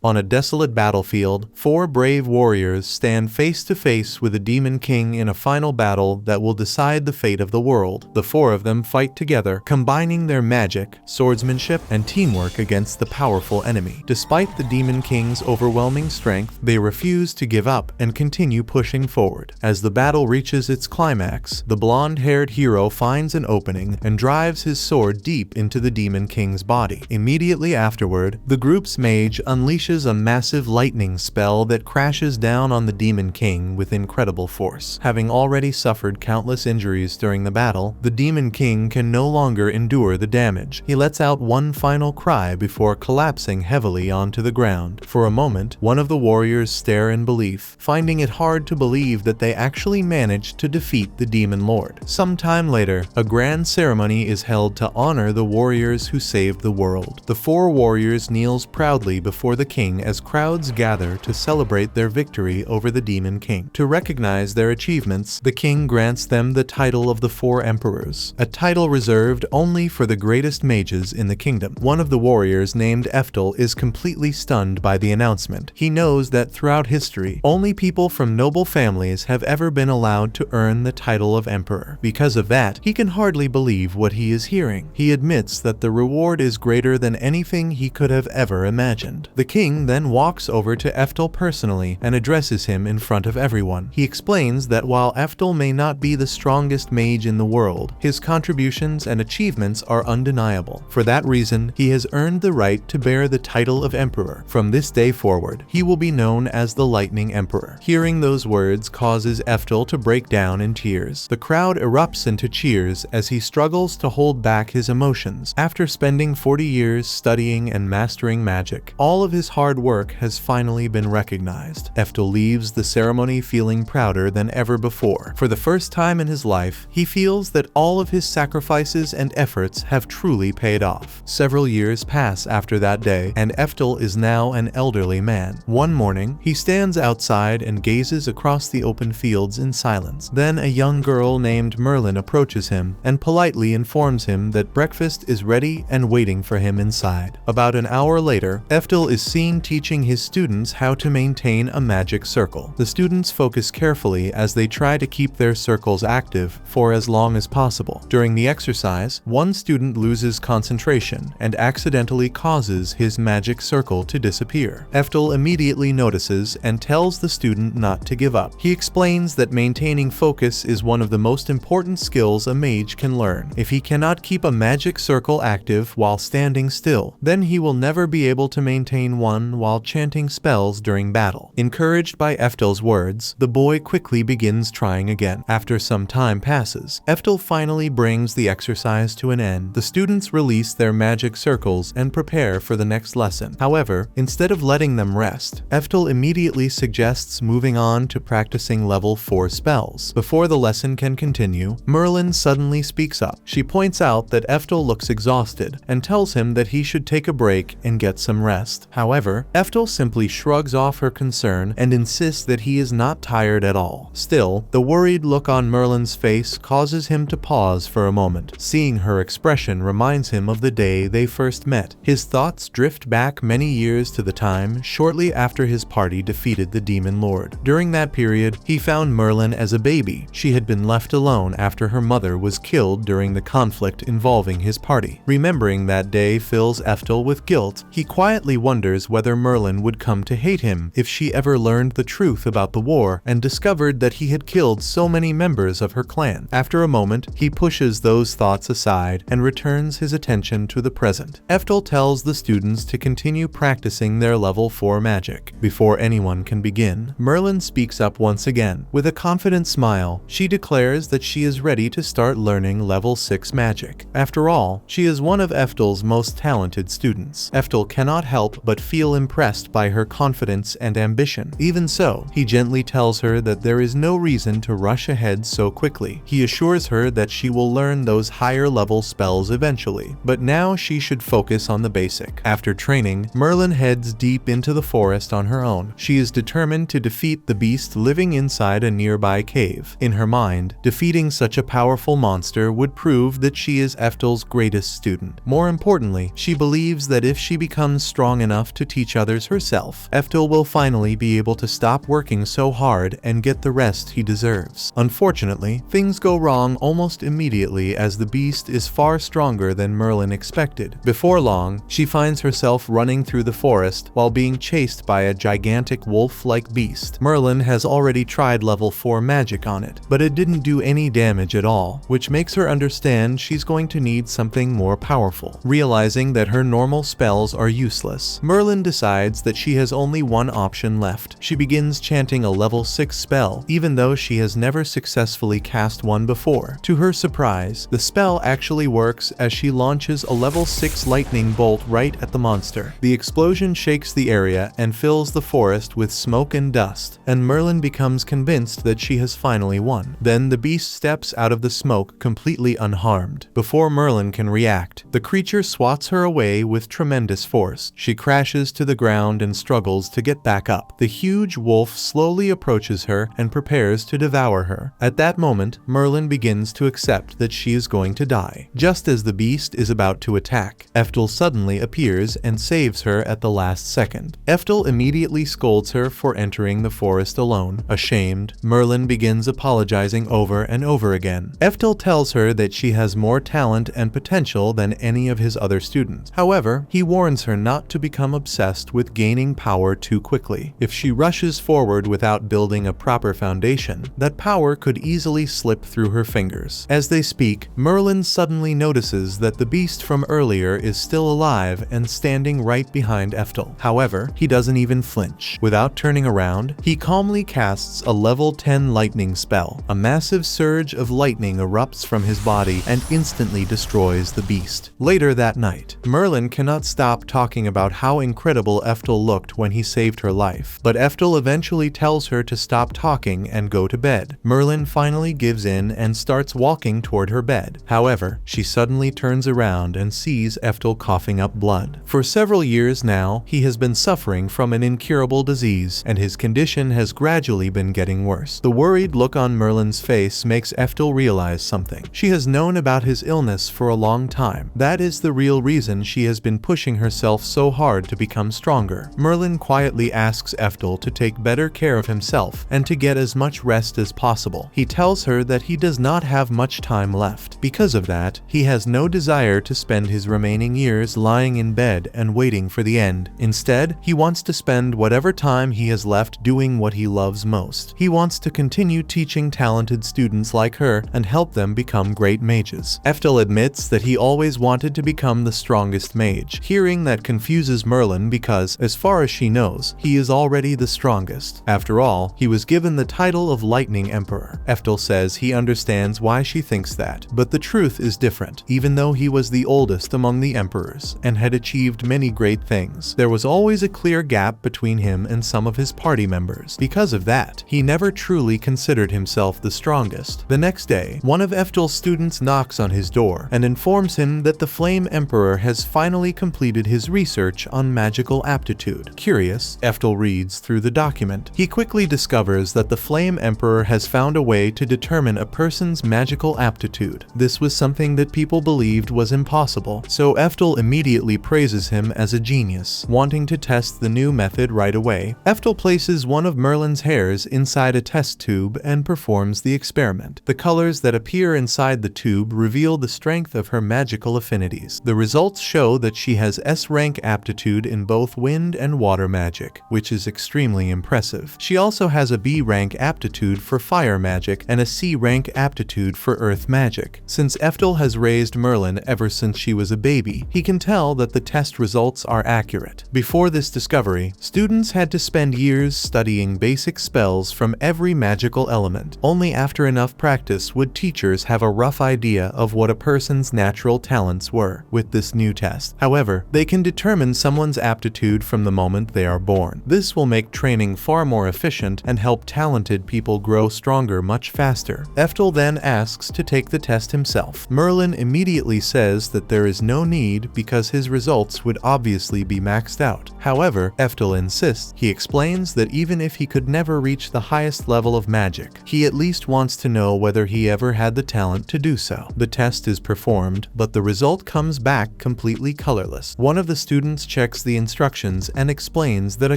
On a desolate battlefield, 4 brave warriors stand face to face with a demon king in a final battle that will decide the fate of the world. The 4 of them fight together, combining their magic, swordsmanship, and teamwork against the powerful enemy. Despite the demon king's overwhelming strength, they refuse to give up and continue pushing forward. As the battle reaches its climax, the blonde-haired hero finds an opening and drives his sword deep into the demon king's body. Immediately afterward, the group's mage unleashes a massive lightning spell that crashes down on the Demon King with incredible force. Having already suffered countless injuries during the battle, the Demon King can no longer endure the damage. He lets out one final cry before collapsing heavily onto the ground. For a moment, one of the warriors stare in belief, finding it hard to believe that they actually managed to defeat the Demon Lord. Sometime later, a grand ceremony is held to honor the warriors who saved the world. The 4 warriors kneels proudly before the king as crowds gather to celebrate their victory over the Demon King. To recognize their achievements, the king grants them the title of the 4 emperors, a title reserved only for the greatest mages in the kingdom. One of the warriors, named Eftel, is completely stunned by the announcement. He knows that throughout history, only people from noble families have ever been allowed to earn the title of emperor. Because of that, he can hardly believe what he is hearing. He admits that the reward is greater than anything he could have ever imagined. The king then walks over to Eftel personally and addresses him in front of everyone. He explains that while Eftel may not be the strongest mage in the world, his contributions and achievements are undeniable. For that reason, he has earned the right to bear the title of emperor. From this day forward, he will be known as the Lightning Emperor. Hearing those words causes Eftel to break down in tears. The crowd erupts into cheers as he struggles to hold back his emotions. After spending 40 years studying and mastering magic, all of his hard work has finally been recognized. Eftel leaves the ceremony feeling prouder than ever before. For the first time in his life, he feels that all of his sacrifices and efforts have truly paid off. Several years pass after that day, and Eftel is now an elderly man. One morning, he stands outside and gazes across the open fields in silence. Then a young girl named Merlin approaches him and politely informs him that breakfast is ready and waiting for him inside. About an hour later, Eftel is seen teaching his students how to maintain a magic circle. The students focus carefully as they try to keep their circles active for as long as possible. During the exercise, one student loses concentration and accidentally causes his magic circle to disappear. Eftel immediately notices and tells the student not to give up. He explains that maintaining focus is one of the most important skills a mage can learn. If he cannot keep a magic circle active while standing still, then he will never be able to maintain one while chanting spells during battle. Encouraged by Eftel's words, the boy quickly begins trying again. After some time passes, Eftel finally brings the exercise to an end. The students release their magic circles and prepare for the next lesson. However, instead of letting them rest, Eftel immediately suggests moving on to practicing level 4 spells. Before the lesson can continue, Merlin suddenly speaks up. She points out that Eftel looks exhausted and tells him that he should take a break and get some rest. However, Eftel simply shrugs off her concern and insists that he is not tired at all. Still, the worried look on Merlin's face causes him to pause for a moment. Seeing her expression reminds him of the day they first met. His thoughts drift back many years to the time shortly after his party defeated the Demon Lord. During that period, he found Merlin as a baby. She had been left alone after her mother was killed during the conflict involving his party. Remembering that day fills Eftel with guilt. He quietly wonders whether Merlin would come to hate him if she ever learned the truth about the war and discovered that he had killed so many members of her clan. After a moment, he pushes those thoughts aside and returns his attention to the present. Eftel tells the students to continue practicing their level 4 magic. Before anyone can begin, Merlin speaks up once again. With a confident smile, she declares that she is ready to start learning level 6 magic. After all, she is one of Eftel's most talented students. Eftel cannot help but feel impressed by her confidence and ambition. Even so, he gently tells her that there is no reason to rush ahead so quickly. He assures her that she will learn those higher level spells eventually, but now she should focus on the basic. After training, Merlin heads deep into the forest on her own. She is determined to defeat the beast living inside a nearby cave. In her mind, defeating such a powerful monster would prove that she is Eftel's greatest student. More importantly, she believes that if she becomes strong enough to teach others herself, Eftel will finally be able to stop working so hard and get the rest he deserves. Unfortunately, things go wrong almost immediately as the beast is far stronger than Merlin expected. Before long, she finds herself running through the forest while being chased by a gigantic wolf-like beast. Merlin has already tried level 4 magic on it, but it didn't do any damage at all, which makes her understand she's going to need something more powerful. Realizing that her normal spells are useless, Merlin decides that she has only one option left. She begins chanting a level 6 spell, even though she has never successfully cast one before. To her surprise, the spell actually works as she launches a level 6 lightning bolt right at the monster. The explosion shakes the area and fills the forest with smoke and dust, and Merlin becomes convinced that she has finally won. Then the beast steps out of the smoke completely unharmed. Before Merlin can react, the creature swats her away with tremendous force. She crashes to the ground and struggles to get back up. The huge wolf slowly approaches her and prepares to devour her. At that moment, Merlin begins to accept that she is going to die. Just as the beast is about to attack, Eftel suddenly appears and saves her at the last second. Eftel immediately scolds her for entering the forest alone. Ashamed, Merlin begins apologizing over and over again. Eftel tells her that she has more talent and potential than any of his other students. However, he warns her not to become obsessed with gaining power too quickly. If she rushes forward without building a proper foundation, that power could easily slip through her fingers. As they speak, Merlin suddenly notices that the beast from earlier is still alive and standing right behind Eftel. However, he doesn't even flinch. Without turning around, he calmly casts a level 10 lightning spell. A massive surge of lightning erupts from his body and instantly destroys the beast. Later that night, Merlin cannot stop talking about how incredible Eftel looked when he saved her life, but Eftel eventually tells her to stop talking and go to bed. Merlin finally gives in and starts walking toward her bed. However, she suddenly turns around and sees Eftel coughing up blood. For several years now, he has been suffering from an incurable disease, and his condition has gradually been getting worse. The worried look on Merlin's face makes Eftel realize something. She has known about his illness for a long time. That is the real reason she has been pushing herself so hard to become stronger. Merlin quietly asks Eftel to take better care of himself and to get as much rest as possible. He tells her that he does not have much time left. Because of that, he has no desire to spend his remaining years lying in bed and waiting for the end. Instead, he wants to spend whatever time he has left doing what he loves most. He wants to continue teaching talented students like her and help them become great mages. Eftel admits that he always wanted to become the strongest mage. Hearing that confuses Merlin because, as far as she knows, he is already the strongest. After all, he was given the title of Lightning Emperor. Eftel says he understands why she thinks that, but the truth is different. Even though he was the oldest among the emperors and had achieved many great things, there was always a clear gap between him and some of his party members. Because of that, he never truly considered himself the strongest. The next day, one of Eftel's students knocks on his door and informs him that the Flame Emperor has finally completed his research on magical aptitude. Curious, Eftel reads through the document. He quickly discovers that the Flame Emperor has found a way to determine a person's magical aptitude. This was something that people believed was impossible, so Eftel immediately praises him as a genius, wanting to test the new method right away. Eftel places one of Merlin's hairs inside a test tube and performs the experiment. The colors that appear inside the tube reveal the strength of her magical affinities. The results show that she has S-rank aptitude in both wind and water magic, which is extremely impressive. She also has a B-rank aptitude for fire magic and a C-rank aptitude for earth magic. Since Eftel has raised Merlin ever since she was a baby, he can tell that the test results are accurate. Before this discovery, students had to spend years studying basic spells from every magical element. Only after enough practice would teachers have a rough idea of what a person's natural talents were. With this new test, however, they can determine someone's aptitude from the moment they are born. This will make training far more efficient and help talented people grow stronger much faster. Eftel then asks to take the test himself. Merlin immediately says that there is no need because his results would obviously be maxed out. However, Eftel insists. He explains that even if he could never reach the highest level of magic, he at least wants to know whether he ever had the talent to do so. The test is performed, but the result comes back completely colorless. One of the students checks the instructions and explains that a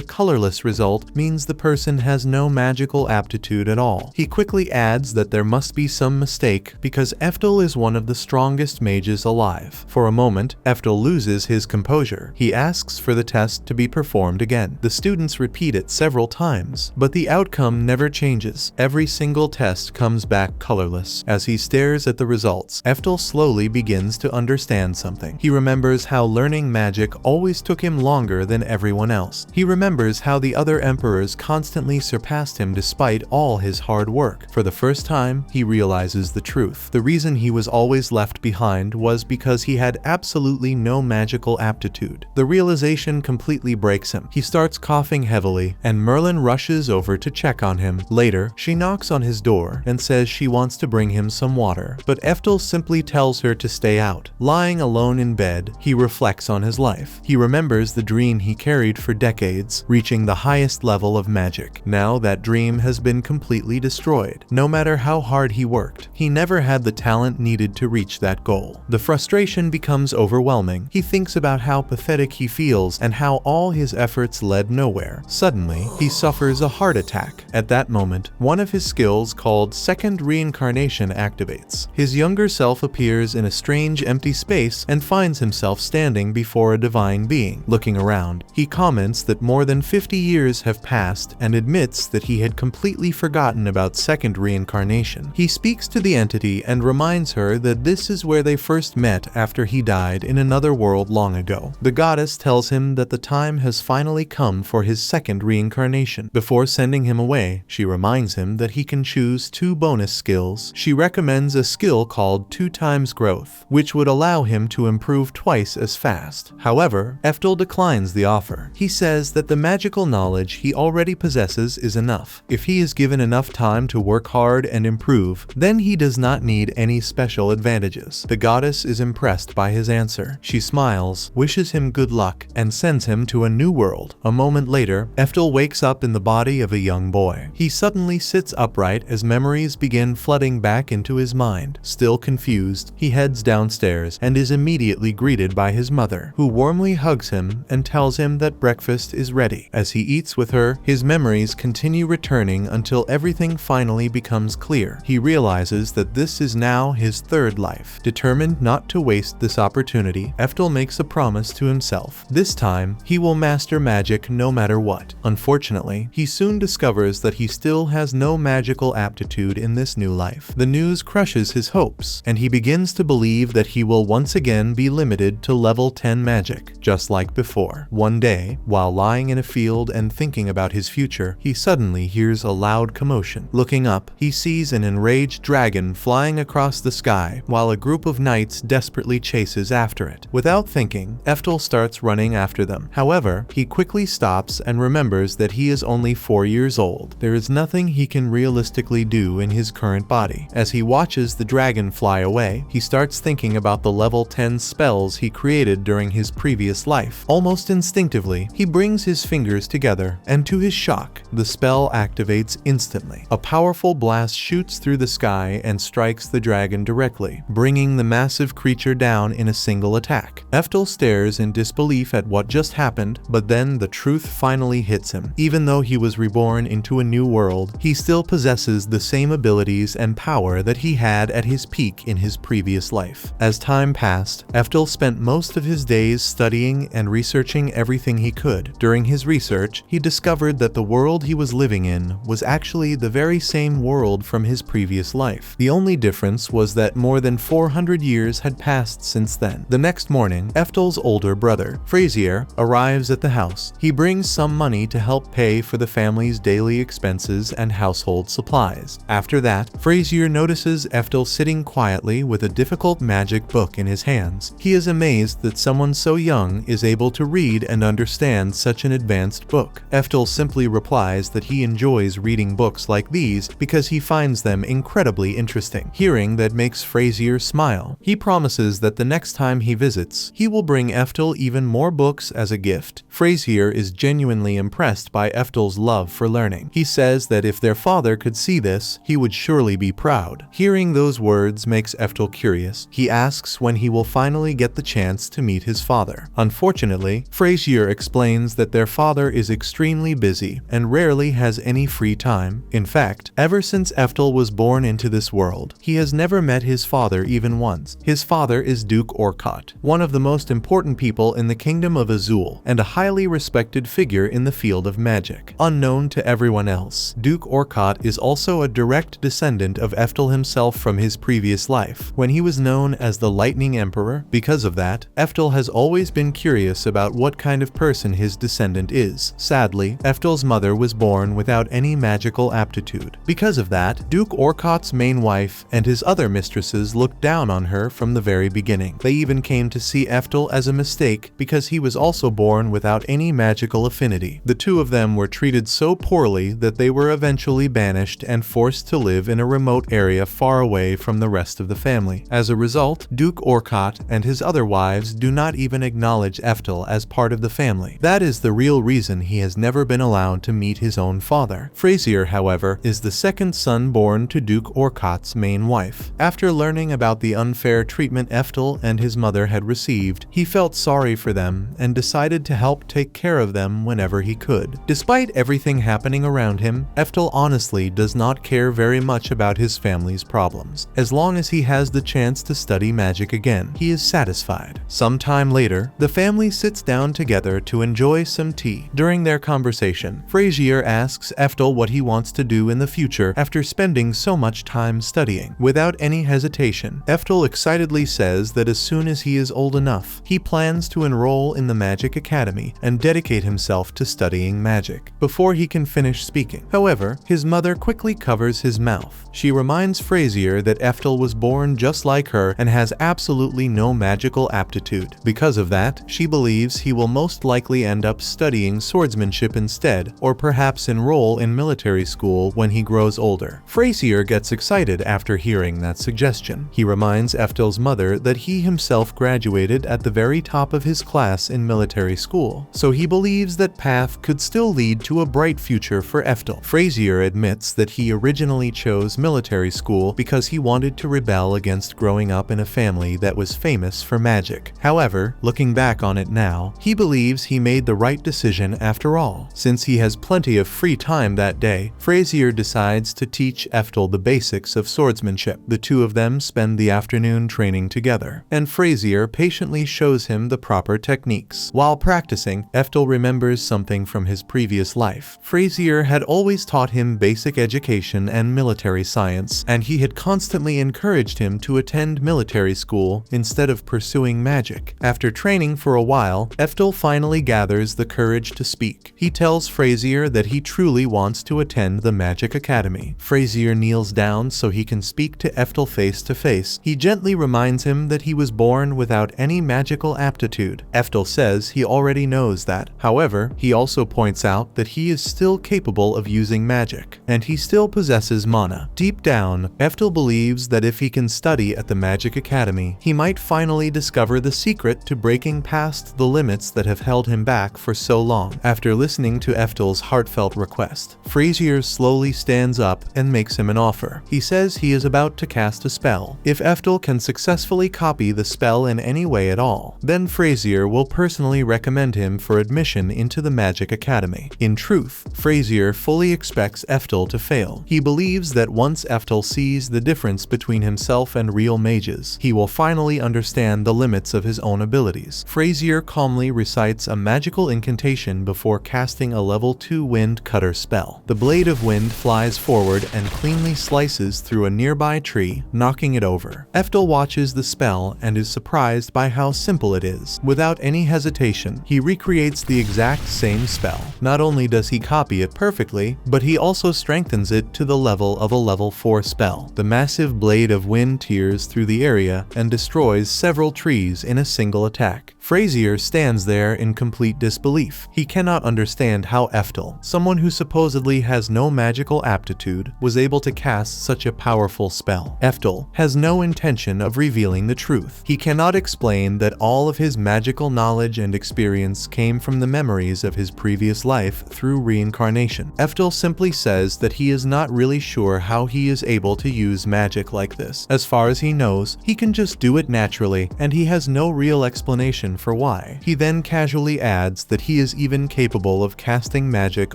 colorless result means the person has no magical aptitude at all. He quickly adds that there must be some mistake because Eftel is one of the strongest mages alive. For a moment, Eftel loses his composure. He asks for the test to be performed again. The students repeat it several times, but the outcome never changes. Every single test comes back colorless. As he stares at the results, Eftel slowly begins to understand something. He remembers how learning magic always took him longer than everyone else. He remembers how the other emperors constantly surpassed him despite all his hard work. For the first time, he realizes the truth. The reason he was always left behind was because he had absolutely no magical aptitude. The realization completely breaks him. He starts coughing heavily, and Merlin rushes over to check on him. Later, she knocks on his door and says she wants to bring him some water, but Eftel simply tells her to stay out. Lying alone in bed, he reflects on his life. He remembers the dream he carried for decades, reaching the highest level of magic. Now that dream has been completely destroyed. No matter how hard he worked, he never had the talent needed to reach that goal. The frustration becomes overwhelming. He thinks about how pathetic he feels and how all his efforts led nowhere. Suddenly, he suffers a heart attack. At that moment, one of his skills called Second Reincarnation activates. His younger self appears in a strange empty space and finds himself standing before a divine being. Looking around, he comments that more than 50 years have passed and admits that he had completely forgotten about Second Reincarnation. He speaks to the entity and reminds her that this is where they first met after he died in another world long ago. The goddess tells him that the time has finally come for his second reincarnation. Before sending him away, she reminds him that he can choose 2 bonus skills. She recommends a skill called 2 times growth, which would allow him to improve twice as fast. However, Eftel declines the offer. He says that the magical knowledge he already possesses is enough. If he is given enough time to work hard and improve, then he does not need any special advantages. The goddess is impressed by his answer. She smiles, wishes him good luck, and sends him to a new world. A moment later, Eftel wakes up in the body of a young boy. He suddenly sits upright as memories begin flooding back into his mind. Still confused, he heads downstairs and is immediately greeted by his mother, who warmly hugs him and tells him that breakfast is ready. As he eats with her, his memories continue returning until everything finally becomes clear. He realizes that this is now his third life. Determined not to waste this opportunity, Eftel makes a promise to himself. This time, he will master magic no matter what. Unfortunately, he soon discovers that he still has no magical aptitude in this new life. The news crushes his hopes, and he begins to believe that he will once again be limited to level 10 magic, just like before. One day, while lying in a field and thinking about his future, he suddenly hears a loud commotion. Looking up, he sees an enraged dragon flying across the sky, while a group of knights desperately chases after it. Without thinking, Eftel starts running after them. However, he quickly stops and remembers that he is only 4 years old. There is nothing he can realistically do in his current body. As he watches the dragon fly away, he starts thinking about the level 10 spells he created during his previous life. Almost instinctively, he brings his fingers together, and to his shock, the spell activates instantly. A powerful blast shoots through the sky and strikes the dragon directly, bringing the massive creature down in a single attack. Eftel stares in disbelief at what just happened, but then the truth finally hits him. Even though he was reborn into a new world, he still possesses the same abilities and power that he had at his peak in his previous life. As time passed, Eftel spent most of his days studying and researching everything he could. During his research, he discovered that the world he was living in was actually the very same world from his previous life. The only difference was that more than 400 years had passed since then. The next morning, Eftel's older brother, Frazier, arrives at the house. He brings some money to help pay for the family's daily expenses and household supplies. After that, Frazier notices Eftel sitting quietly with a difficult magic book in his hands. He is amazed that someone so young is able to read and understand such an advanced book. Eftel simply replies that he enjoys reading books like these because he finds them incredibly interesting. Hearing that makes Frazier smile. He promises that the next time he visits, he will bring Eftel even more books as a gift. Frazier is genuinely impressed by Eftel's love for learning. He says that if their father could see this, he would surely be proud. Hearing those words makes Eftel curious. He asks when he will finally get the chance to meet his father. Unfortunately, Fortunately, Frasier explains that their father is extremely busy and rarely has any free time. In fact, ever since Eftel was born into this world, he has never met his father even once. His father is Duke Orcott, one of the most important people in the Kingdom of Azul and a highly respected figure in the field of magic. Unknown to everyone else, Duke Orcott is also a direct descendant of Eftel himself from his previous life, when he was known as the Lightning Emperor. Because of that, Eftel has always been curious about what kind of person his descendant is. Sadly, Eftel's mother was born without any magical aptitude. Because of that, Duke Orcott's main wife and his other mistresses looked down on her from the very beginning. They even came to see Eftel as a mistake because he was also born without any magical affinity. The two of them were treated so poorly that they were eventually banished and forced to live in a remote area far away from the rest of the family. As a result, Duke Orcott and his other wives do not even acknowledge Eftel as part of the family. That is the real reason he has never been allowed to meet his own father. Frasier, however, is the second son born to Duke Orcott's main wife. After learning about the unfair treatment Eftel and his mother had received, he felt sorry for them and decided to help take care of them whenever he could. Despite everything happening around him, Eftel honestly does not care very much about his family's problems. As long as he has the chance to study magic again, he is satisfied. Sometime later, the family sits down together to enjoy some tea. During their conversation, Frasier asks Eftel what he wants to do in the future after spending so much time studying. Without any hesitation, Eftel excitedly says that as soon as he is old enough, he plans to enroll in the Magic Academy and dedicate himself to studying magic. Before he can finish speaking, however, his mother quickly covers his mouth. She reminds Frasier that Eftel was born just like her and has absolutely no magical aptitude. Because of that, she believes he will most likely end up studying swordsmanship instead, or perhaps enroll in military school when he grows older. Frasier gets excited after hearing that suggestion. He reminds Eftel's mother that he himself graduated at the very top of his class in military school, so he believes that path could still lead to a bright future for Eftel. Frasier admits that he originally chose military school because he wanted to rebel against growing up in a family that was famous for magic. However, looking back on it now, he believes he made the right decision after all. Since he has plenty of free time that day, Frasier decides to teach Eftel the basics of swordsmanship. The two of them spend the afternoon training together, and Frasier patiently shows him the proper techniques. While practicing, Eftel remembers something from his previous life. Frasier had always taught him basic education and military science, and he had constantly encouraged him to attend military school instead of pursuing magic. After training for a while, Eftel finally gathers the courage to speak. He tells Frasier that he truly wants to attend the Magic Academy. Frasier kneels down so he can speak to Eftel face to face. He gently reminds him that he was born without any magical aptitude. Eftel says he already knows that. However, he also points out that he is still capable of using magic, and he still possesses mana. Deep down, Eftel believes that if he can study at the Magic Academy, he might finally discover the secret to breaking past the limits that have held him back for so long. After listening to Eftel's heartfelt request, Frasier slowly stands up and makes him an offer. He says he is about to cast a spell. If Eftel can successfully copy the spell in any way at all, then Frasier will personally recommend him for admission into the Magic Academy. In truth, Frasier fully expects Eftel to fail. He believes that once Eftel sees the difference between himself and real mages, he will finally understand the limits of his own abilities. Frasier calmly recites a magical incantation before casting a level 2 wind cutter spell. The blade of wind flies forward and cleanly slices through a nearby tree, knocking it over. Eftel watches the spell and is surprised by how simple it is. Without any hesitation, he recreates the exact same spell. Not only does he copy it perfectly, but he also strengthens it to the level of a level 4 spell. The massive blade of wind tears through the area and destroys several trees in a single attack. Frasier stands there in complete disbelief. He cannot understand how Eftel, someone who supposedly has no magical aptitude, was able to cast such a powerful spell. Eftel has no intention of revealing the truth. He cannot explain that all of his magical knowledge and experience came from the memories of his previous life through reincarnation. Eftel simply says that he is not really sure how he is able to use magic like this. As far as he knows, he can just do it naturally, and he has no real explanation for why. He then casually adds that he is even capable of casting magic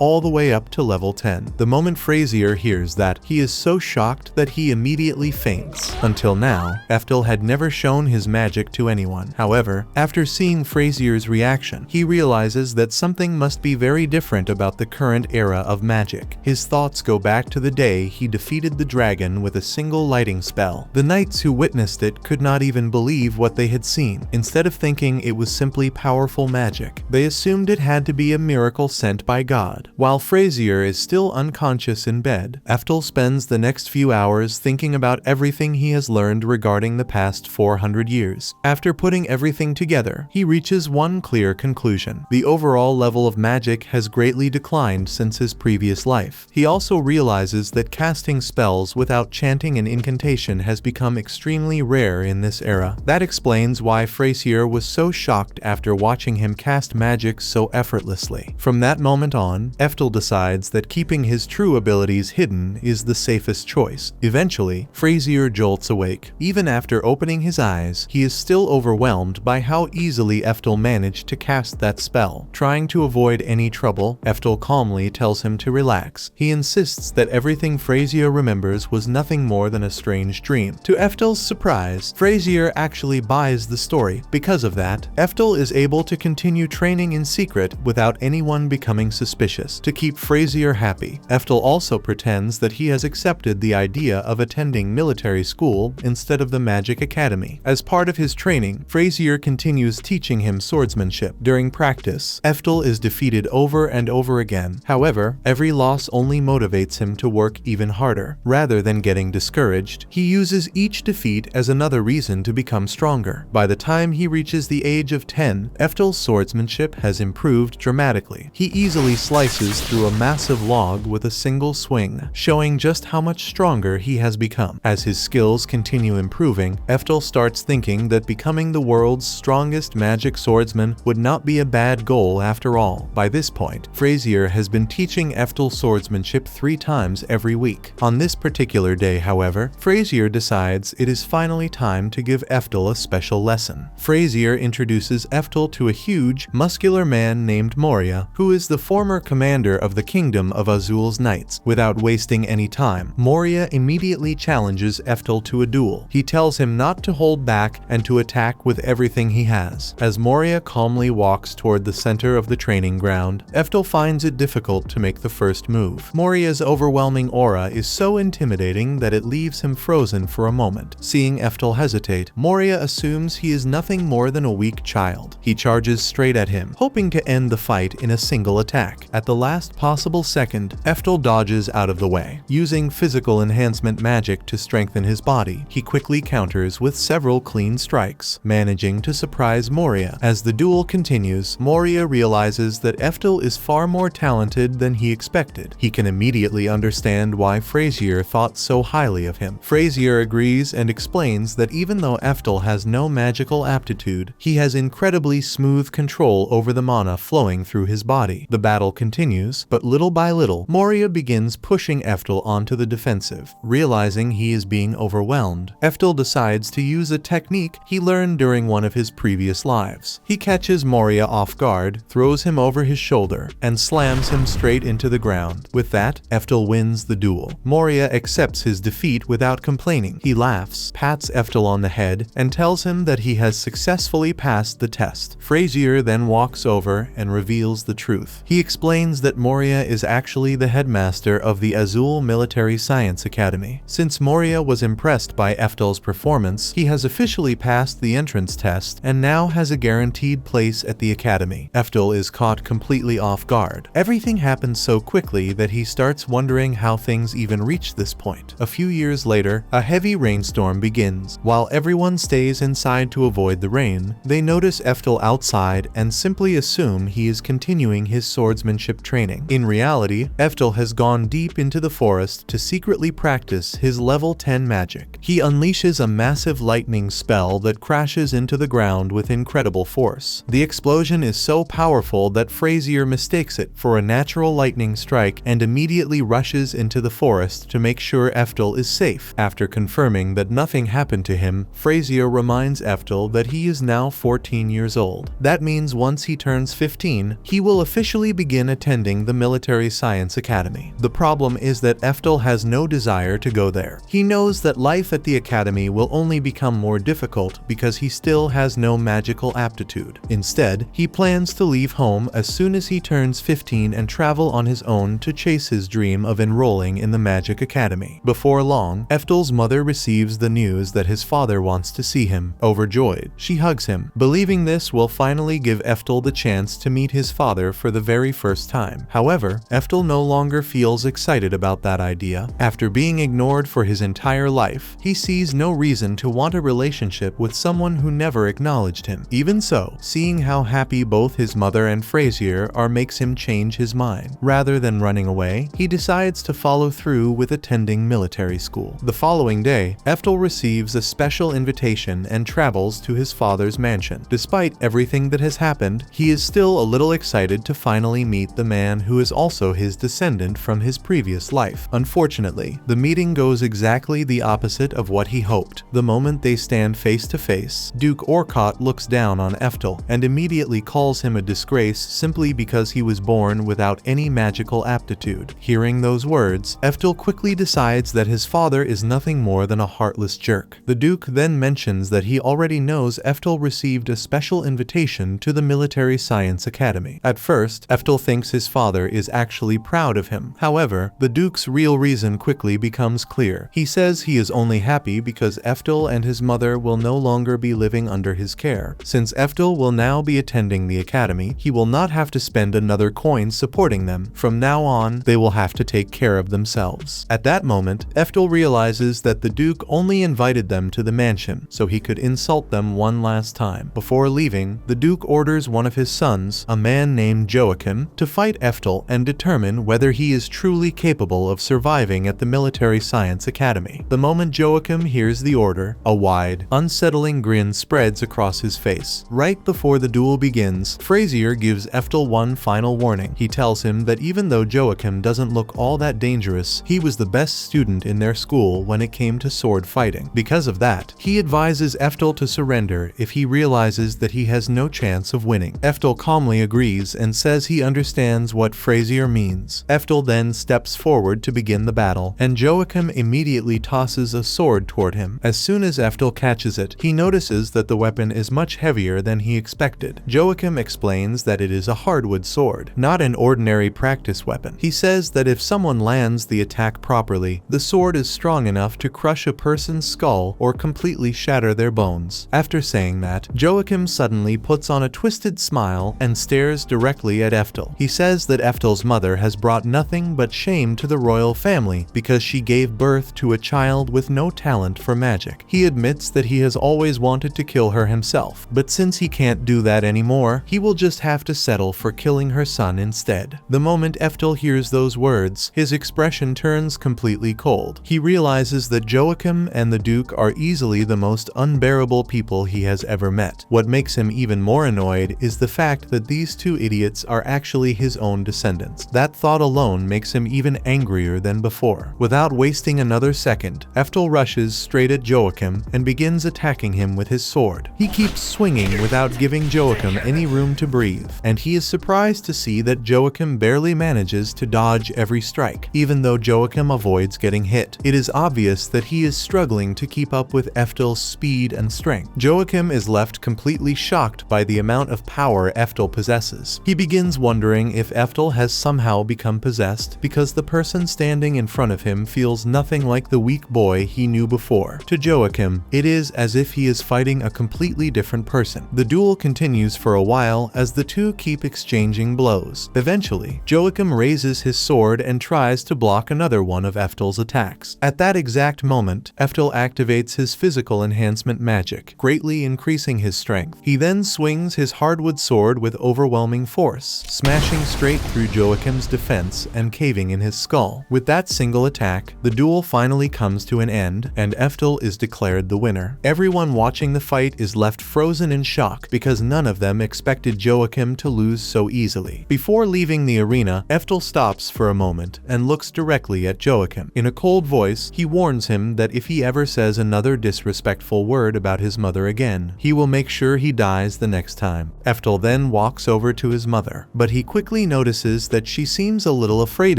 all the way up to level 10. The moment Frazier hears that, he is so shocked that he immediately faints. Until now, Eftel had never shown his magic to anyone. However, after seeing Frazier's reaction, he realizes that something must be very different about the current era of magic. His thoughts go back to the day he defeated the dragon with a single lighting spell. The knights who witnessed it could not even believe what they had seen. Instead of thinking it was simply powerful magic, they assumed it had to be a miracle sent by God. While Frazier is still unconscious in bed, Eftel spends the next few hours thinking about everything he has learned regarding the past 400 years. After putting everything together, he reaches one clear conclusion. The overall level of magic has greatly declined since his previous life. He also realizes that casting spells without chanting an incantation has become extremely rare in this era. That explains why Frazier was so shocked after watching him cast magic so effortlessly. From that moment on, Eftel decides that keeping his true abilities hidden is the safest choice. Eventually, Frazier jolts awake. Even after opening his eyes, he is still overwhelmed by how easily Eftel managed to cast that spell. Trying to avoid any trouble, Eftel calmly tells him to relax. He insists that everything Frazier remembers was nothing more than a strange dream. To Eftel's surprise, Frazier actually buys the story. Because of that, Eftel is able to continue training in secret without anyone becoming suspicious. To keep Frazier happy, Eftel also pretends that he has accepted the idea of attending military school instead of the magic academy. As part of his training, Frazier continues teaching him swordsmanship. During practice, Eftel is defeated over and over again. However, every loss only motivates him to work even harder. Rather than getting discouraged, he uses each defeat as another reason to become stronger. By the time he reaches the age of 10, Eftel's swordsmanship has improved dramatically. He easily slices through a massive log with a single swing, showing just how much stronger he has become. As his skills continue improving, Eftel starts thinking that becoming the world's strongest magic swordsman would not be a bad goal after all. By this point, Frazier has been teaching Eftel swordsmanship 3 times every week. On this particular day, however, Frazier decides it is finally time to give Eftel a special lesson. Frazier introduces Eftel to a huge, muscular man named Moria, who is the former commander of the Kingdom of Azul's Knights. Without wasting any time, Moria immediately challenges Eftel to a duel. He tells him not to hold back and to attack with everything he has. As Moria calmly walks toward the center of the training ground, Eftel finds it difficult to make the first move. Moria's overwhelming aura is so intimidating that it leaves him frozen for a moment. Seeing Eftel hesitate, Moria assumes he is nothing more than a weak child. He charges straight at him, hoping to end the fight in a single attack. At the last possible second, Eftel dodges out of the way. Using physical enhancement magic to strengthen his body, he quickly counters with several clean strikes, managing to surprise Moria. As the duel continues, Moria realizes that Eftel is far more talented than he expected. He can immediately understand why Frazier thought so highly of him. Frazier agrees and explains that even though Eftel has no magical aptitude, he has incredibly smooth control over the mana flowing through his body. The battle continues, but little by little, Moria begins pushing Eftel onto the defensive. Realizing he is being overwhelmed, Eftel decides to use a technique he learned during one of his previous lives. He catches Moria off guard, throws him over his shoulder, and slams him straight into the ground. With that, Eftel wins the duel. Moria accepts his defeat without complaining. He laughs, pats Eftel on the head, and tells him that he has successfully passed the test. Frazier then walks over and reveals the truth. He explains that Moria is actually the headmaster of the Azul Military Science Academy. Since Moria was impressed by Eftel's performance, he has officially passed the entrance test and now has a guaranteed place at the academy. Eftel is caught completely off guard. Everything happens so quickly that he starts wondering how things even reached this point. A few years later, a heavy rainstorm begins. While everyone stays inside to avoid the rain, they notice Eftel outside and simply assume he is continuing his swordsmanship training. In reality, Eftel has gone deep into the forest to secretly practice his level 10 magic. He unleashes a massive lightning spell that crashes into the ground with incredible force. The explosion is so powerful that Frazier mistakes it for a natural lightning strike and immediately rushes into the forest to make sure Eftel is safe. After confirming that nothing happened to him, Frazier reminds Eftel that he is now 14 years old. That means once he turns 15, he will officially begin attending the Military Science Academy. The problem is that Eftel has no desire to go there. He knows that life at the academy will only become more difficult because he still has no magical aptitude. Instead, he plans to leave home as soon as he turns 15 and travel on his own to chase his dream of enrolling in the Magic Academy. Before long, Eftel's mother receives the news that his father wants to see him. Overjoyed, she hugs him, believing this will finally give Eftel the chance to meet his father for the very first time. However, Eftel no longer feels excited about that idea. After being ignored for his entire life, he sees no reason to want a relationship with someone who never acknowledged him. Even so, seeing how happy both his mother and Frazier are makes him change his mind. Rather than running away, he decides to follow through with attending military school. The following day, Eftel receives a special invitation and travels to his father's mansion. Despite everything that has happened, he is still a little excited to finally meet the man who is also his descendant from his previous life. Unfortunately, the meeting goes exactly the opposite of what he hoped. The moment they stand face to face, Duke Orcott looks down on Eftel and immediately calls him a disgrace simply because he was born without any magical aptitude. Hearing those words, Eftel quickly decides that his father is nothing more than a heartless jerk. The Duke then mentions that he already knows Eftel received a special invitation to the Military Science Academy. At first, Eftel thinks his father is actually proud of him. However, the Duke's real reason quickly becomes clear. He says he is only happy because Eftel and his mother will no longer be living under his care. Since Eftel will now be attending the academy, he will not have to spend another coin supporting them. From now on, they will have to take care of themselves. At that moment, Eftel realizes that the Duke only invited them to the mansion so he could insult them one last time. Before leaving, the Duke orders one of his sons, a man named Joachim, to fight Eftel and determine whether he is truly capable of surviving at the Military Science Academy. The moment Joachim hears the order, a wide, unsettling grin spreads across his face. Right before the duel begins, Frazier gives Eftel one final warning. He tells him that even though Joachim doesn't look all that dangerous, he was the best student in their school when it came to sword fighting. Because of that, he advises Eftel to surrender if he realizes that he has no chance of winning. Eftel calmly agrees and says he understands what Frazier means. Eftel then steps forward to begin the battle, and Joachim immediately tosses a sword toward him. As soon as Eftel catches it, he notices that the weapon is much heavier than he expected. Joachim explains that it is a hardwood sword, not an ordinary practice weapon. He says that if someone lands the attack properly, the sword is strong enough to crush a person's skull or completely shatter their bones. After saying that, Joachim suddenly puts on a twisted smile and stares directly at Eftel. He says that Eftel's mother has brought nothing but shame to the royal family because she gave birth to a child with no talent for magic. He admits that he has always wanted to kill her himself, but since he can't do that anymore, he will just have to settle for killing her son instead. The moment Eftel hears those words, his expression turns completely cold. He realizes that Joachim and the Duke are easily the most unbearable people he has ever met. What makes him even more annoyed is the fact that these two idiots are actually his own descendants. That thought alone makes him even angrier than before. Without wasting another second, Eftel rushes straight at Joachim and begins attacking him with his sword. He keeps swinging without giving Joachim any room to breathe, and he is surprised to see that Joachim barely manages to dodge every strike, even though Joachim avoids getting hit. It is obvious that he is struggling to keep up with Eftel's speed and strength. Joachim is left completely shocked by the amount of power Eftel possesses. He begins wondering if Eftel has somehow become possessed because the person standing in front of him feels nothing like the weak boy he knew before. To Joachim, it is as if he is fighting a completely different person. The duel continues for a while as the two keep exchanging blows. Eventually, Joachim raises his sword and tries to block another one of Eftel's attacks. At that exact moment, Eftel activates his physical enhancement magic, greatly increasing his strength. He then swings his hardwood sword with overwhelming force, smashing straight through Joachim's defense and caving in his skull. With that single attack, the duel finally comes to an end, and Eftel is declared the winner. Everyone watching the fight is left frozen in shock because none of them expected Joachim to lose so easily. Before leaving the arena, Eftel stops for a moment and looks directly at Joachim. In a cold voice, he warns him that if he ever says another disrespectful word about his mother again, he will make sure he dies the next time. Eftel then walks over to his mother, but he quickly notices that she seems a little afraid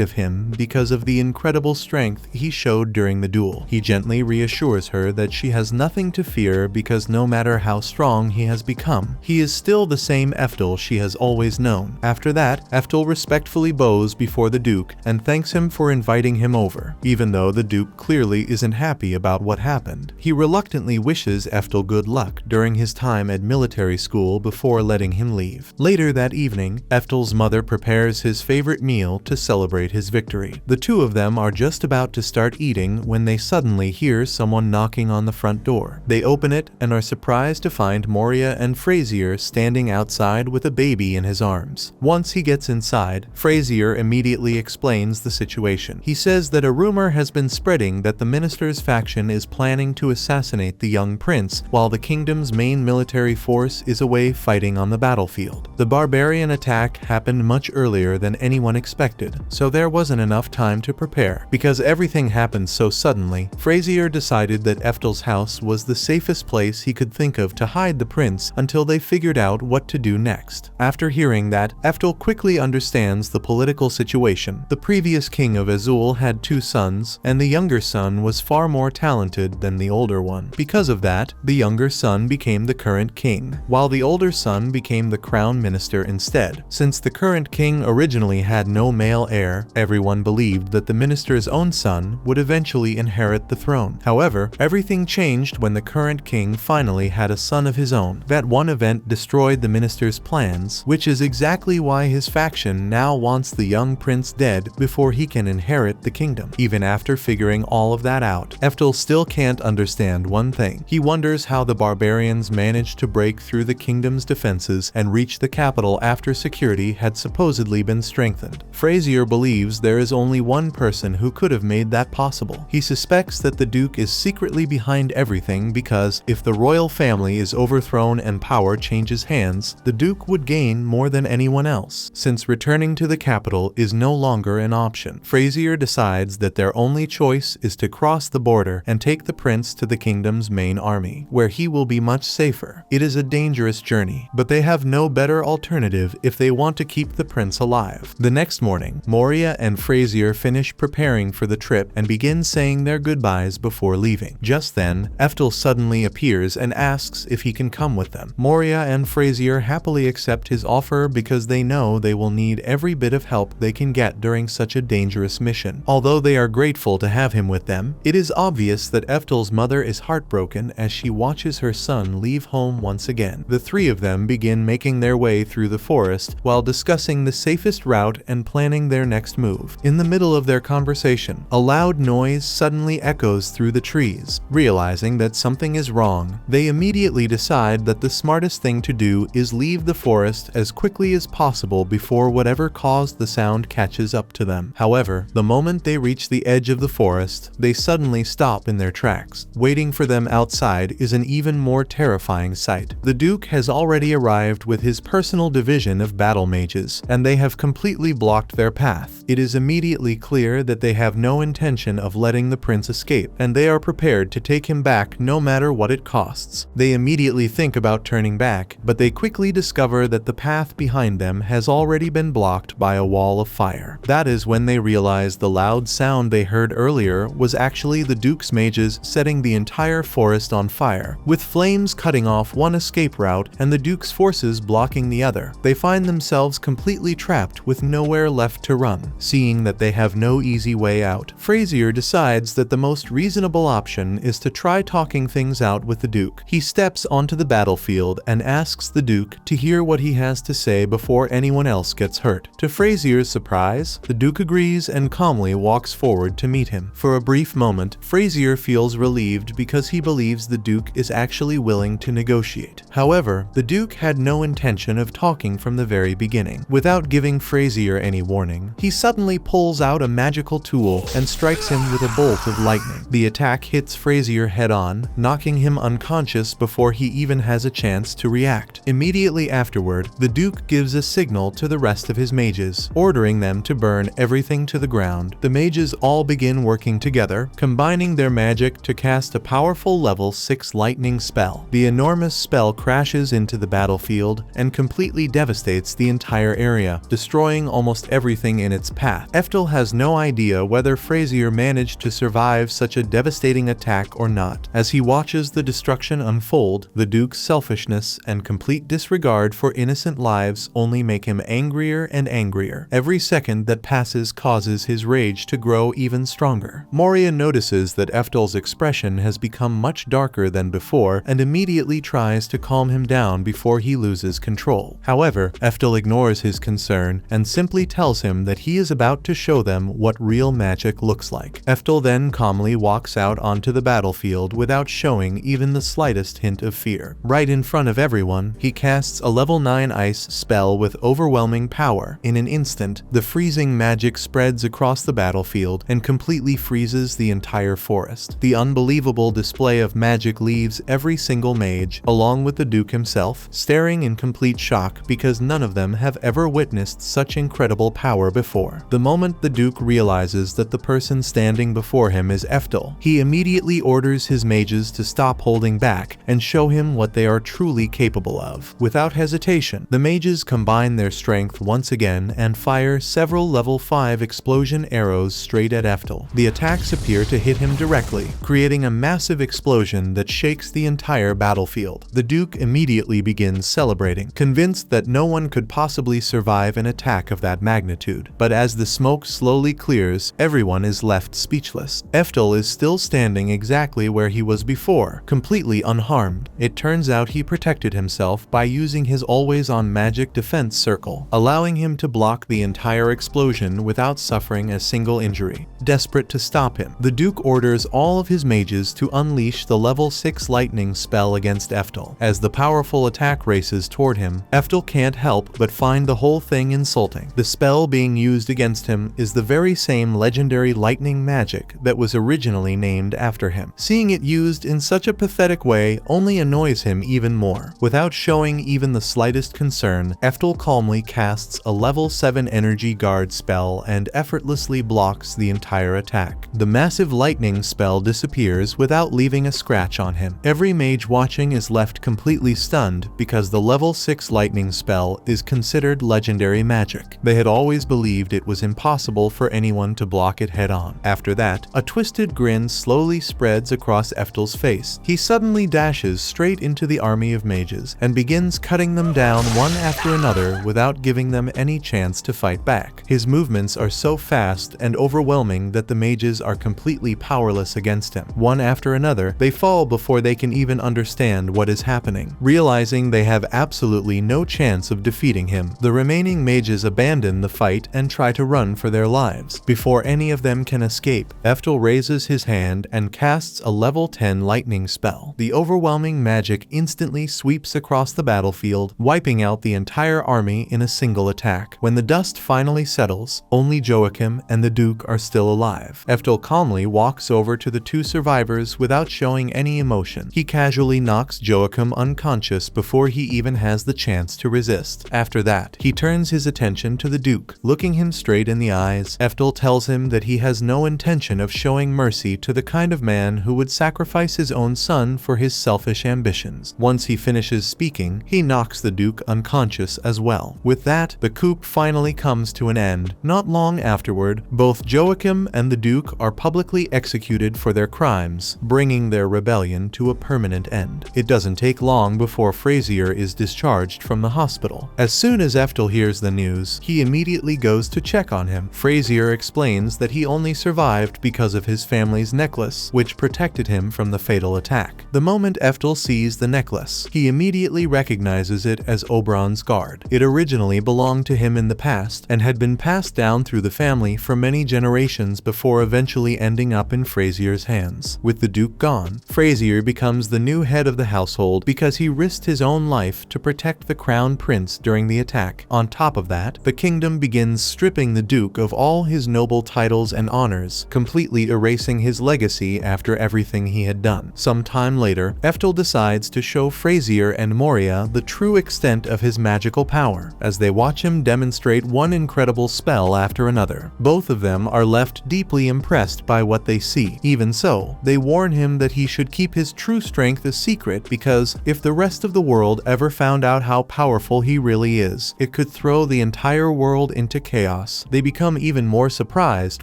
of him because of the incredible strength he showed during the duel. He gently reassures her that she has nothing to fear because no matter how strong he has become, he is still the same Eftel she has always known. After that, Eftel respectfully bows before the Duke and thanks him for inviting him over. Even though the Duke clearly isn't happy about what happened, he reluctantly wishes Eftel good luck during his time at military school before letting him leave. Later that evening, Eftel's mother prepares his favorite meal to celebrate his victory. The two of them are just about to start eating when they suddenly hear someone knocking on the front door. They open it and are surprised to find Moria and Frazier standing outside with a baby in his arms. Once he gets inside, Frazier immediately explains the situation. He says that a rumor has been spreading that the minister's faction is planning to assassinate the young prince while the kingdom's main military force is away fighting on the battlefield. The barbarian attack happened much earlier than anyone expected, so there wasn't enough time to prepare. Because everything happened so suddenly, Frazier decided that Eftel's house was the safest place he could think of to hide the prince until they figured out what to do next. After hearing that, Eftel quickly understands the political situation. The previous king of Azul had two sons, and the younger son was far more talented than the older one. Because of that, the younger son became the current king, while the older son became the crown minister instead. Since the current king originally had no male heir, everyone believed that the minister's own son would eventually inherit the throne. However, everything changed when the current king finally had a son of his own. That one event destroyed the minister's plans, which is exactly why his faction now wants the young prince dead before he can inherit the kingdom. Even after figuring all of that out, Eftel still can't understand one thing. He wonders how the barbarians managed to break through the kingdom's defenses and reach the capital after security had supposedly been strengthened. Frazier believes there is only one person who could have made that possible. He suspects that the Duke is secretly behind everything because if the royal family is overthrown and power changes hands, the Duke would gain more than anyone else, since returning to the capital is no longer an option. Frazier decides that their only choice is to cross the border and take the prince to the kingdom's main army, where he will be much safer. It is a dangerous journey, but they have no better alternative if they want to keep the prince alive. The next morning, Moria and Frazier finish preparing for the trip and begin saying their goodbyes before leaving. Just then, Eftel suddenly appears and asks if he can come with them. Moria and Frazier happily accept his offer because they know they will need every bit of help they can get during such a dangerous mission. Although they are grateful to have him with them, it is obvious that Eftel's mother is heartbroken as she watches her son leave home once again. The three of them begin making their way through the forest while discussing the safest route and planning their next move. In the middle of their conversation, a loud noise suddenly echoes through the trees. Realizing that something is wrong, they immediately decide that the smartest thing to do is leave the forest as quickly as possible before whatever caused the sound catches up to them. However, the moment they reach the edge of the forest, they suddenly stop in their tracks. Waiting for them outside is an even more terrifying sight. The Duke has already arrived with his personal division of battle mages, and they have completely blocked their path. It is immediately clear that they have no intention of letting the prince escape, and they are prepared to take him back no matter what it costs. They immediately think about turning back, but they quickly discover that the path behind them has already been blocked by a wall of fire. That is when they realize the loud sound they heard earlier was actually the Duke's mages setting the entire forest on fire, with flames cutting off one escape route and the Duke's forces blocking the other. They find themselves completely trapped with nowhere left to run. Seeing that they have no easy way out, Frazier decides that the most reasonable option is to try talking things out with the Duke. He steps onto the battlefield and asks the Duke to hear what he has to say before anyone else gets hurt. To Frazier's surprise, the Duke agrees and calmly walks forward to meet him. For a brief moment, Frazier feels relieved because he believes the Duke is actually willing to negotiate. However, the Duke had no intention of talking from the very beginning. Without giving Frazier any warning, he suddenly pulls out a magical tool and strikes him with a bolt of lightning. The attack hits Frazier head-on, knocking him unconscious before he even has a chance to react. Immediately afterward, the Duke gives a signal to the rest of his mages, ordering them to burn everything to the ground. The mages all begin working together, combining their magic to cast a powerful level 6 lightning spell. The enormous spell crashes into the battlefield and completely devastates the entire area, destroying almost everything in its path. Eftel has no idea whether Frazier managed to survive such a devastating attack or not. As he watches the destruction unfold, the Duke's selfishness and complete disregard for innocent lives only make him angrier and angrier. Every second that passes causes his rage to grow even stronger. Moria notices that Eftel's expression has become much darker than before and immediately tries to calm him down before he loses control. However, Eftel ignores his concern and simply tells him that he is about to show them what real magic looks like. Eftel then calmly walks out onto the battlefield without showing even the slightest hint of fear. Right in front of everyone, he casts a level 9 ice spell with overwhelming power. In an instant, the freezing magic spreads across the battlefield and completely freezes the entire forest. The unbelievable display of magic leaves every single mage, along with the Duke himself, staring in complete shock because none of them have ever witnessed such incredible power before. The moment the Duke realizes that the person standing before him is Eftel, he immediately orders his mages to stop holding back and show him what they are truly capable of. Without hesitation, the mages combine their strength once again and fire several level 5 explosion arrows straight at Eftel. The attacks appear to hit him directly, creating a massive explosion that shakes the entire battlefield. The Duke immediately begins celebrating, convinced that no one could possibly survive an attack of that magnitude. But as the smoke slowly clears, everyone is left speechless. Eftel is still standing exactly where he was before, completely unharmed. It turns out he protected himself by using his always-on magic defense circle, allowing him to block the entire explosion without suffering a single injury. Desperate to stop him, the Duke orders all of his mages to unleash the level 6 lightning spell against Eftel. As the powerful attack races toward him, Eftel can't help but find the whole thing insulting. The spell being used against him is the very same legendary lightning magic that was originally named after him. Seeing it used in such a pathetic way only annoys him even more. Without showing even the slightest concern, Eftel calmly casts a level 7 energy guard spell and effortlessly blocks the entire attack. The massive lightning spell disappears without leaving a scratch on him. Every mage watching is left completely stunned because the level 6 lightning spell is considered legendary magic. They had always believed it was impossible for anyone to block it head-on. After that, a twisted grin slowly spreads across Eftel's face. He suddenly dashes straight into the army of mages and begins cutting them down one after another without giving them any chance to fight back. His movements are so fast and overwhelming that the mages are completely powerless against him. One after another, they fall before they can even understand what is happening. Realizing they have absolutely no chance of defeating him, the remaining mages abandon the fight and try to run for their lives. Before any of them can escape, Eftel raises his hand and casts a level 10 lightning spell. The overwhelming magic instantly sweeps across the battlefield, wiping out the entire army in a single attack. When the dust finally settles, only Joachim and the Duke are still alive. Eftel calmly walks over to the two survivors without showing any emotion. He casually knocks Joachim unconscious before he even has the chance to resist. After that, he turns his attention to the Duke. Looking him straight in the eyes, Eftel tells him that he has no intention of showing mercy to the kind of man who would sacrifice his own son for his selfish ambitions. Once he finishes speaking, he knocks the Duke unconscious as well. With that, the coup finally comes to an end. Not long afterward, both Joachim and the Duke are publicly executed for their crimes, bringing their rebellion to a permanent end. It doesn't take long before Frazier is discharged from the hospital. As soon as Eftel hears the news, he immediately goes to check on him. Frazier explains that he only survived because of his family's necklace, which protected him from the fatal attack. The moment Eftel sees the necklace, he immediately recognizes it as Oberon's guard. It originally belonged to him in the past and had been passed down through the family for many generations before eventually ending up in Frazier's hands. With the Duke gone, Frazier becomes the new head of the household because he risked his own life to protect the crown prince during the attack. On top of that, the kingdom begins stripping the Duke of all his noble titles and honors, completely erasing his legacy after everything he had done. Some time later, Eftel decides to show Frazier and Moria the true extent of his magical power, as they watch him demonstrate one incredible spell after another. Both of them are left deeply impressed by what they see. Even so, they warn him that he should keep his true strength a secret secret because if the rest of the world ever found out how powerful he really is, it could throw the entire world into chaos. They become even more surprised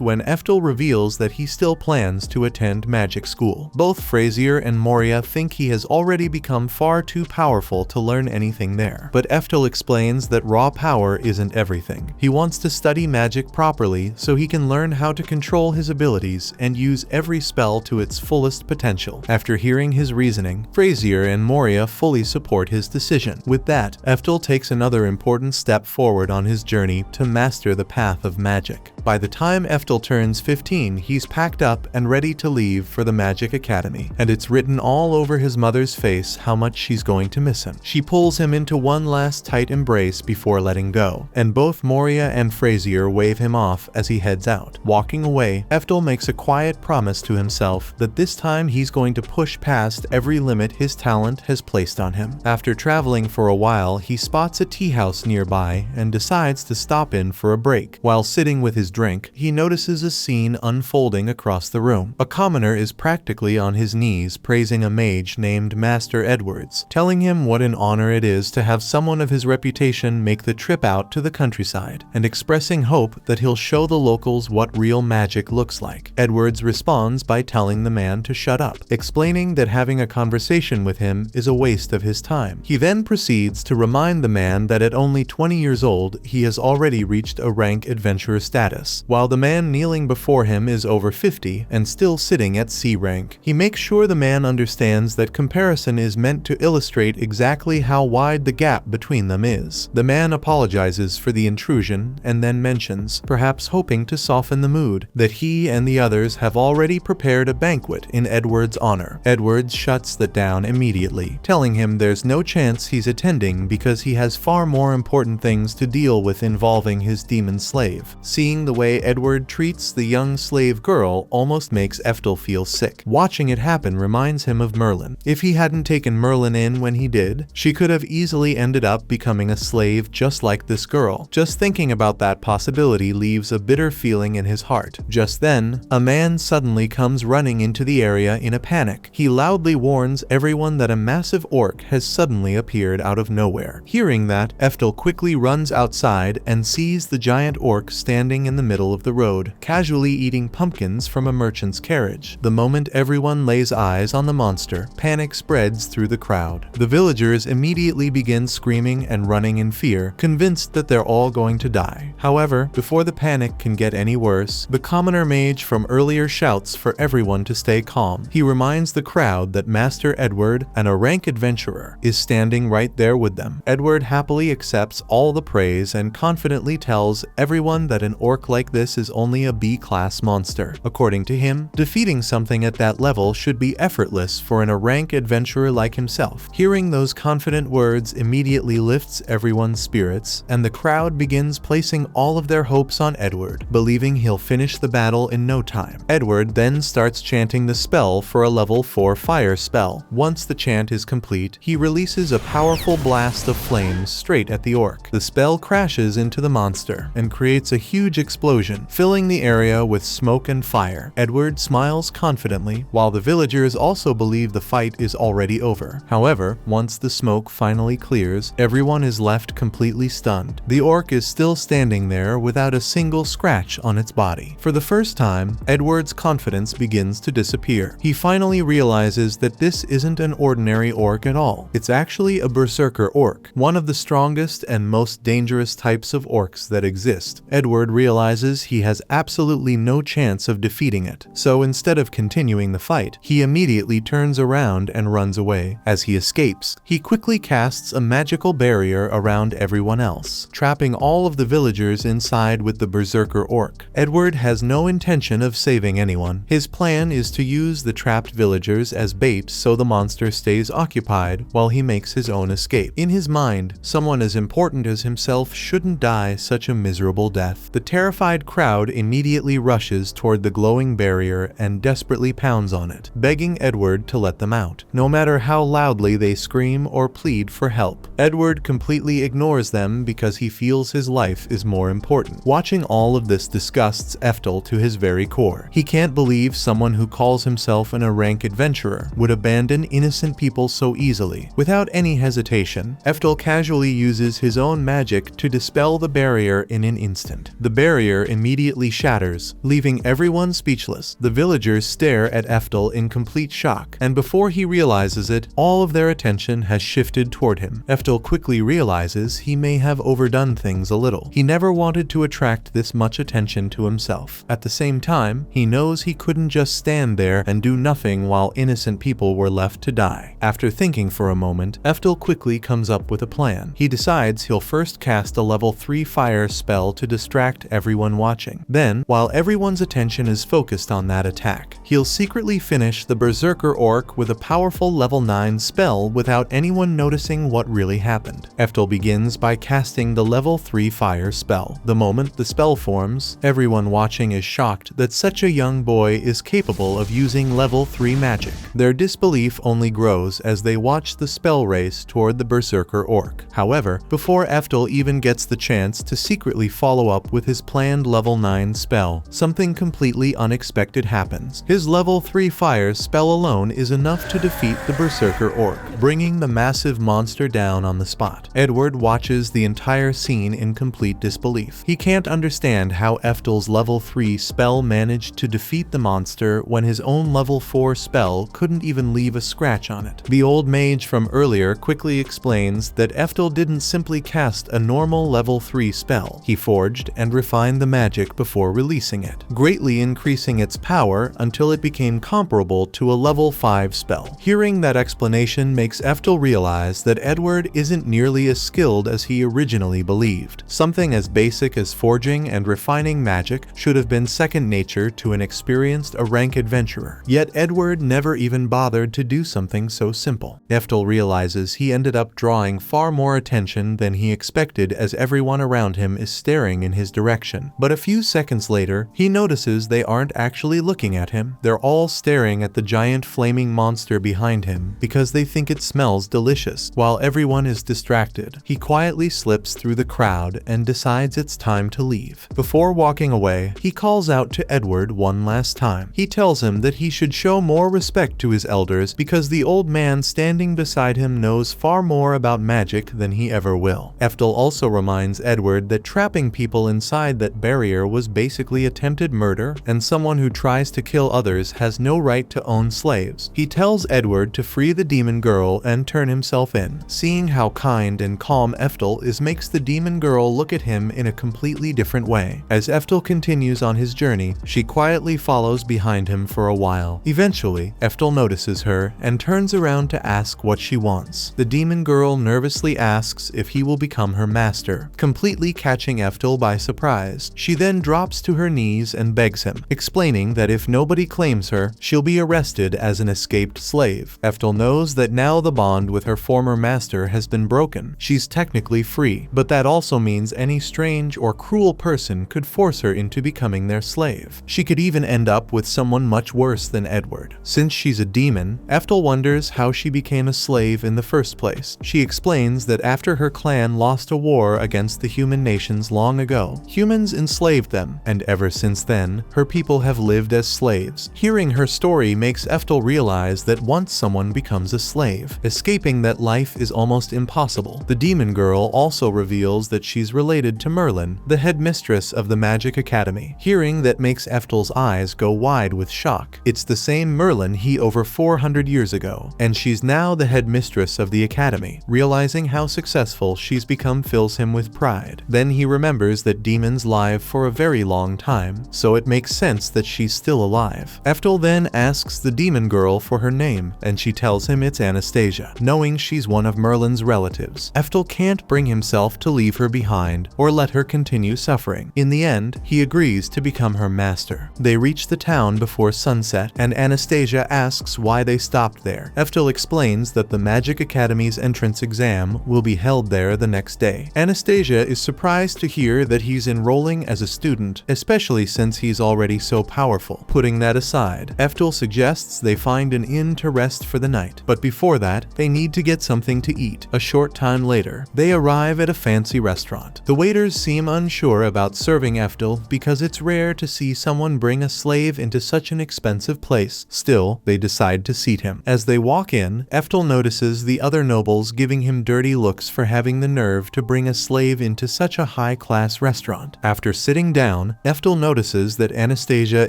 when Eftel reveals that he still plans to attend magic school. Both Frazier and Moria think he has already become far too powerful to learn anything there. But Eftel explains that raw power isn't everything. He wants to study magic properly so he can learn how to control his abilities and use every spell to its fullest potential. After hearing his reasoning, Frazier and Moria fully support his decision. With that, Eftel takes another important step forward on his journey to master the path of magic. By the time Eftel turns 15, he's packed up and ready to leave for the Magic Academy, and it's written all over his mother's face how much she's going to miss him. She pulls him into one last tight embrace before letting go, and both Moria and Frazier wave him off as he heads out. Walking away, Eftel makes a quiet promise to himself that this time he's going to push past every limit his talent has placed on him. After traveling for a while, he spots a tea house nearby and decides to stop in for a break. While sitting with his drink, he notices a scene unfolding across the room. A commoner is practically on his knees praising a mage named Master Edwards, telling him what an honor it is to have someone of his reputation make the trip out to the countryside, and expressing hope that he'll show the locals what real magic looks like. Edwards responds by telling the man to shut up, explaining that having a conversation with him is a waste of his time. He then proceeds to remind the man that at only 20 years old, he has already reached a rank adventurer status, while the man kneeling before him is over 50 and still sitting at C rank. He makes sure the man understands that comparison is meant to illustrate exactly how wide the gap between them is. The man apologizes for the intrusion and then mentions, perhaps hoping to soften the mood, that he and the others have already prepared a banquet in Edward's honor. Edwards shuts that down immediately, telling him there's no chance he's attending because he has far more important things to deal with involving his demon slave. Seeing the way Edward treats the young slave girl almost makes Eftel feel sick. Watching it happen reminds him of Merlin. If he hadn't taken Merlin in when he did, she could have easily ended up becoming a slave just like this girl. Just thinking about that possibility leaves a bitter feeling in his heart. Just then, a man suddenly comes running into the area in a panic. He loudly warns everyone that a massive orc has suddenly appeared out of nowhere. Hearing that, Eftel quickly runs outside and sees the giant orc standing in the middle of the road, casually eating pumpkins from a merchant's carriage. The moment everyone lays eyes on the monster, panic spreads through the crowd. The villagers immediately begin screaming and running in fear, convinced that they're all going to die. However, before the panic can get any worse, the commoner mage from earlier shouts for everyone to stay calm. He reminds the crowd that Master Edward, and a rank adventurer, is standing right there with them. Edward happily accepts all the praise and confidently tells everyone that an orc like this is only a B-class monster. According to him, defeating something at that level should be effortless for a rank adventurer like himself. Hearing those confident words immediately lifts everyone's spirits, and the crowd begins placing all of their hopes on Edward, believing he'll finish the battle in no time. Edward then starts chanting the spell for a level 4 fire spell. Once the chant is complete, he releases a powerful blast of flames straight at the orc. The spell crashes into the monster and creates a huge explosion, filling the area with smoke and fire. Edward smiles confidently, while the villagers also believe the fight is already over. However, once the smoke finally clears, everyone is left completely stunned. The orc is still standing there without a single scratch on its body. For the first time, Edward's confidence begins to disappear. He finally realizes that this isn't an ordinary orc at all. It's actually a berserker orc, one of the strongest and most dangerous types of orcs that exist. Edward realizes he has absolutely no chance of defeating it, so instead of continuing the fight, he immediately turns around and runs away. As he escapes, he quickly casts a magical barrier around everyone else, trapping all of the villagers inside with the berserker orc. Edward has no intention of saving anyone. His plan is to use the trapped villagers as bait so the monster stays occupied while he makes his own escape. In his mind, someone as important as himself shouldn't die such a miserable death. The terrified crowd immediately rushes toward the glowing barrier and desperately pounds on it, begging Edward to let them out, no matter how loudly they scream or plead for help. Edward completely ignores them because he feels his life is more important. Watching all of this disgusts Eftel to his very core. He can't believe someone who calls himself an rank adventurer would abandon innocent people so easily. Without any hesitation, Eftel casually uses his own magic to dispel the barrier in an instant. The barrier immediately shatters, leaving everyone speechless. The villagers stare at Eftel in complete shock, and before he realizes it, all of their attention has shifted toward him. Eftel quickly realizes he may have overdone things a little. He never wanted to attract this much attention to himself. At the same time, he knows he couldn't just stand there and do nothing while innocent people were left to die. After thinking for a moment, Eftel quickly comes up with a plan. He decides he'll first cast a level 3 fire spell to distract everyone watching. Then, while everyone's attention is focused on that attack, he'll secretly finish the Berserker Orc with a powerful level 9 spell without anyone noticing what really happened. Eftel begins by casting the level 3 fire spell. The moment the spell forms, everyone watching is shocked that such a young boy is capable of using level 3 magic. Their disbelief only grows as they watch the spell race toward the Berserker Orc. However, before Eftel even gets the chance to secretly follow up with his planned level 9 spell, something completely unexpected happens. His level 3 fire spell alone is enough to defeat the Berserker Orc, bringing the massive monster down on the spot. Edward watches the entire scene in complete disbelief. He can't understand how Eftel's level 3 spell managed to defeat the monster when his own level 4 spell couldn't even leave a scratch on it. The old mage from earlier quickly explains that Eftel didn't simply cast a normal level 3 spell. He forged and refined the magic before releasing it, greatly increasing its power until it became comparable to a level 5 spell. Hearing that explanation makes Eftel realize that Edward isn't nearly as skilled as he originally believed. Something as basic as forging and refining magic should have been second nature to an experienced rank adventurer. Yet Edward never even bothered to do something so simple. Eftel realizes he ended up drawing far more attention than he expected as everyone around him is staring in his direction. But a few seconds later, he notices they aren't actually looking at him. They're all staring at the giant flaming monster behind him because they think it smells delicious. While everyone is distracted, he quietly slips through the crowd and decides it's time to leave. Before walking away, he calls out to Edward one last time. He tells him that he should show more respect to his elders because the old man standing beside him knows far more about magic than he ever will. Eftel also reminds Edward that trapping people inside that barrier was basically attempted murder, and someone who tries to kill others has no right to own slaves. He tells Edward to free the demon girl and turn himself in. Seeing how kind and calm Eftel is makes the demon girl look at him in a completely different way. As Eftel continues on his journey, she quietly follows behind him for a while. Eventually, Eftel notices her and turns around to ask what she wants. The demon girl nervously asks if he will become her master, completely catching Eftel by surprise. She then drops to her knees and begs him, explaining that if nobody claims her, she'll be arrested as an escaped slave. Eftel knows that now the bond with her former master has been broken. She's technically free, but that also means any strange or cruel person could force her into becoming their slave. She could even end up with someone much worse than Edward. Since she's a demon, Eftel wonders how she became a slave in the first place. She explains that after her clan lost a war against the human nations long ago, humans enslaved them, and ever since then, her people have lived as slaves. Hearing her story makes Eftel realize that once someone becomes a slave, escaping that life is almost impossible. The demon girl also reveals that she's related to Merlin, the headmistress of the Magic Academy. Hearing that makes Eftel's eyes go wide with shock. It's the same Merlin he over 400 years ago, and she's now the headmistress of the academy. Realizing how successful she's become fills him with pride. Then he remembers that demons live for a very long time, so it makes sense that she's still alive. Eftel then asks the demon girl for her name, and she tells him it's Anastasia, knowing she's one of Merlin's relatives. Eftel can't bring himself to leave her behind or let her continue suffering. In the end, he agrees to become her master. They reach the town before sunset, and Anastasia asks why they stopped there. Eftel explains that the Magic Academy's entrance exam will be held there the next day. Anastasia is surprised to hear that he's enrolling as a student, especially since he's already so powerful. Putting that aside, Eftel suggests they find an inn to rest for the night, but before that, they need to get something to eat. A short time later, they arrive at a fancy restaurant. The waiters seem unsure about serving Eftel because it's rare to see someone bring a slave into such an expensive place. Still, they decide to seat him. him. As they walk in, Eftel notices the other nobles giving him dirty looks for having the nerve to bring a slave into such a high-class restaurant. After sitting down, Eftel notices that Anastasia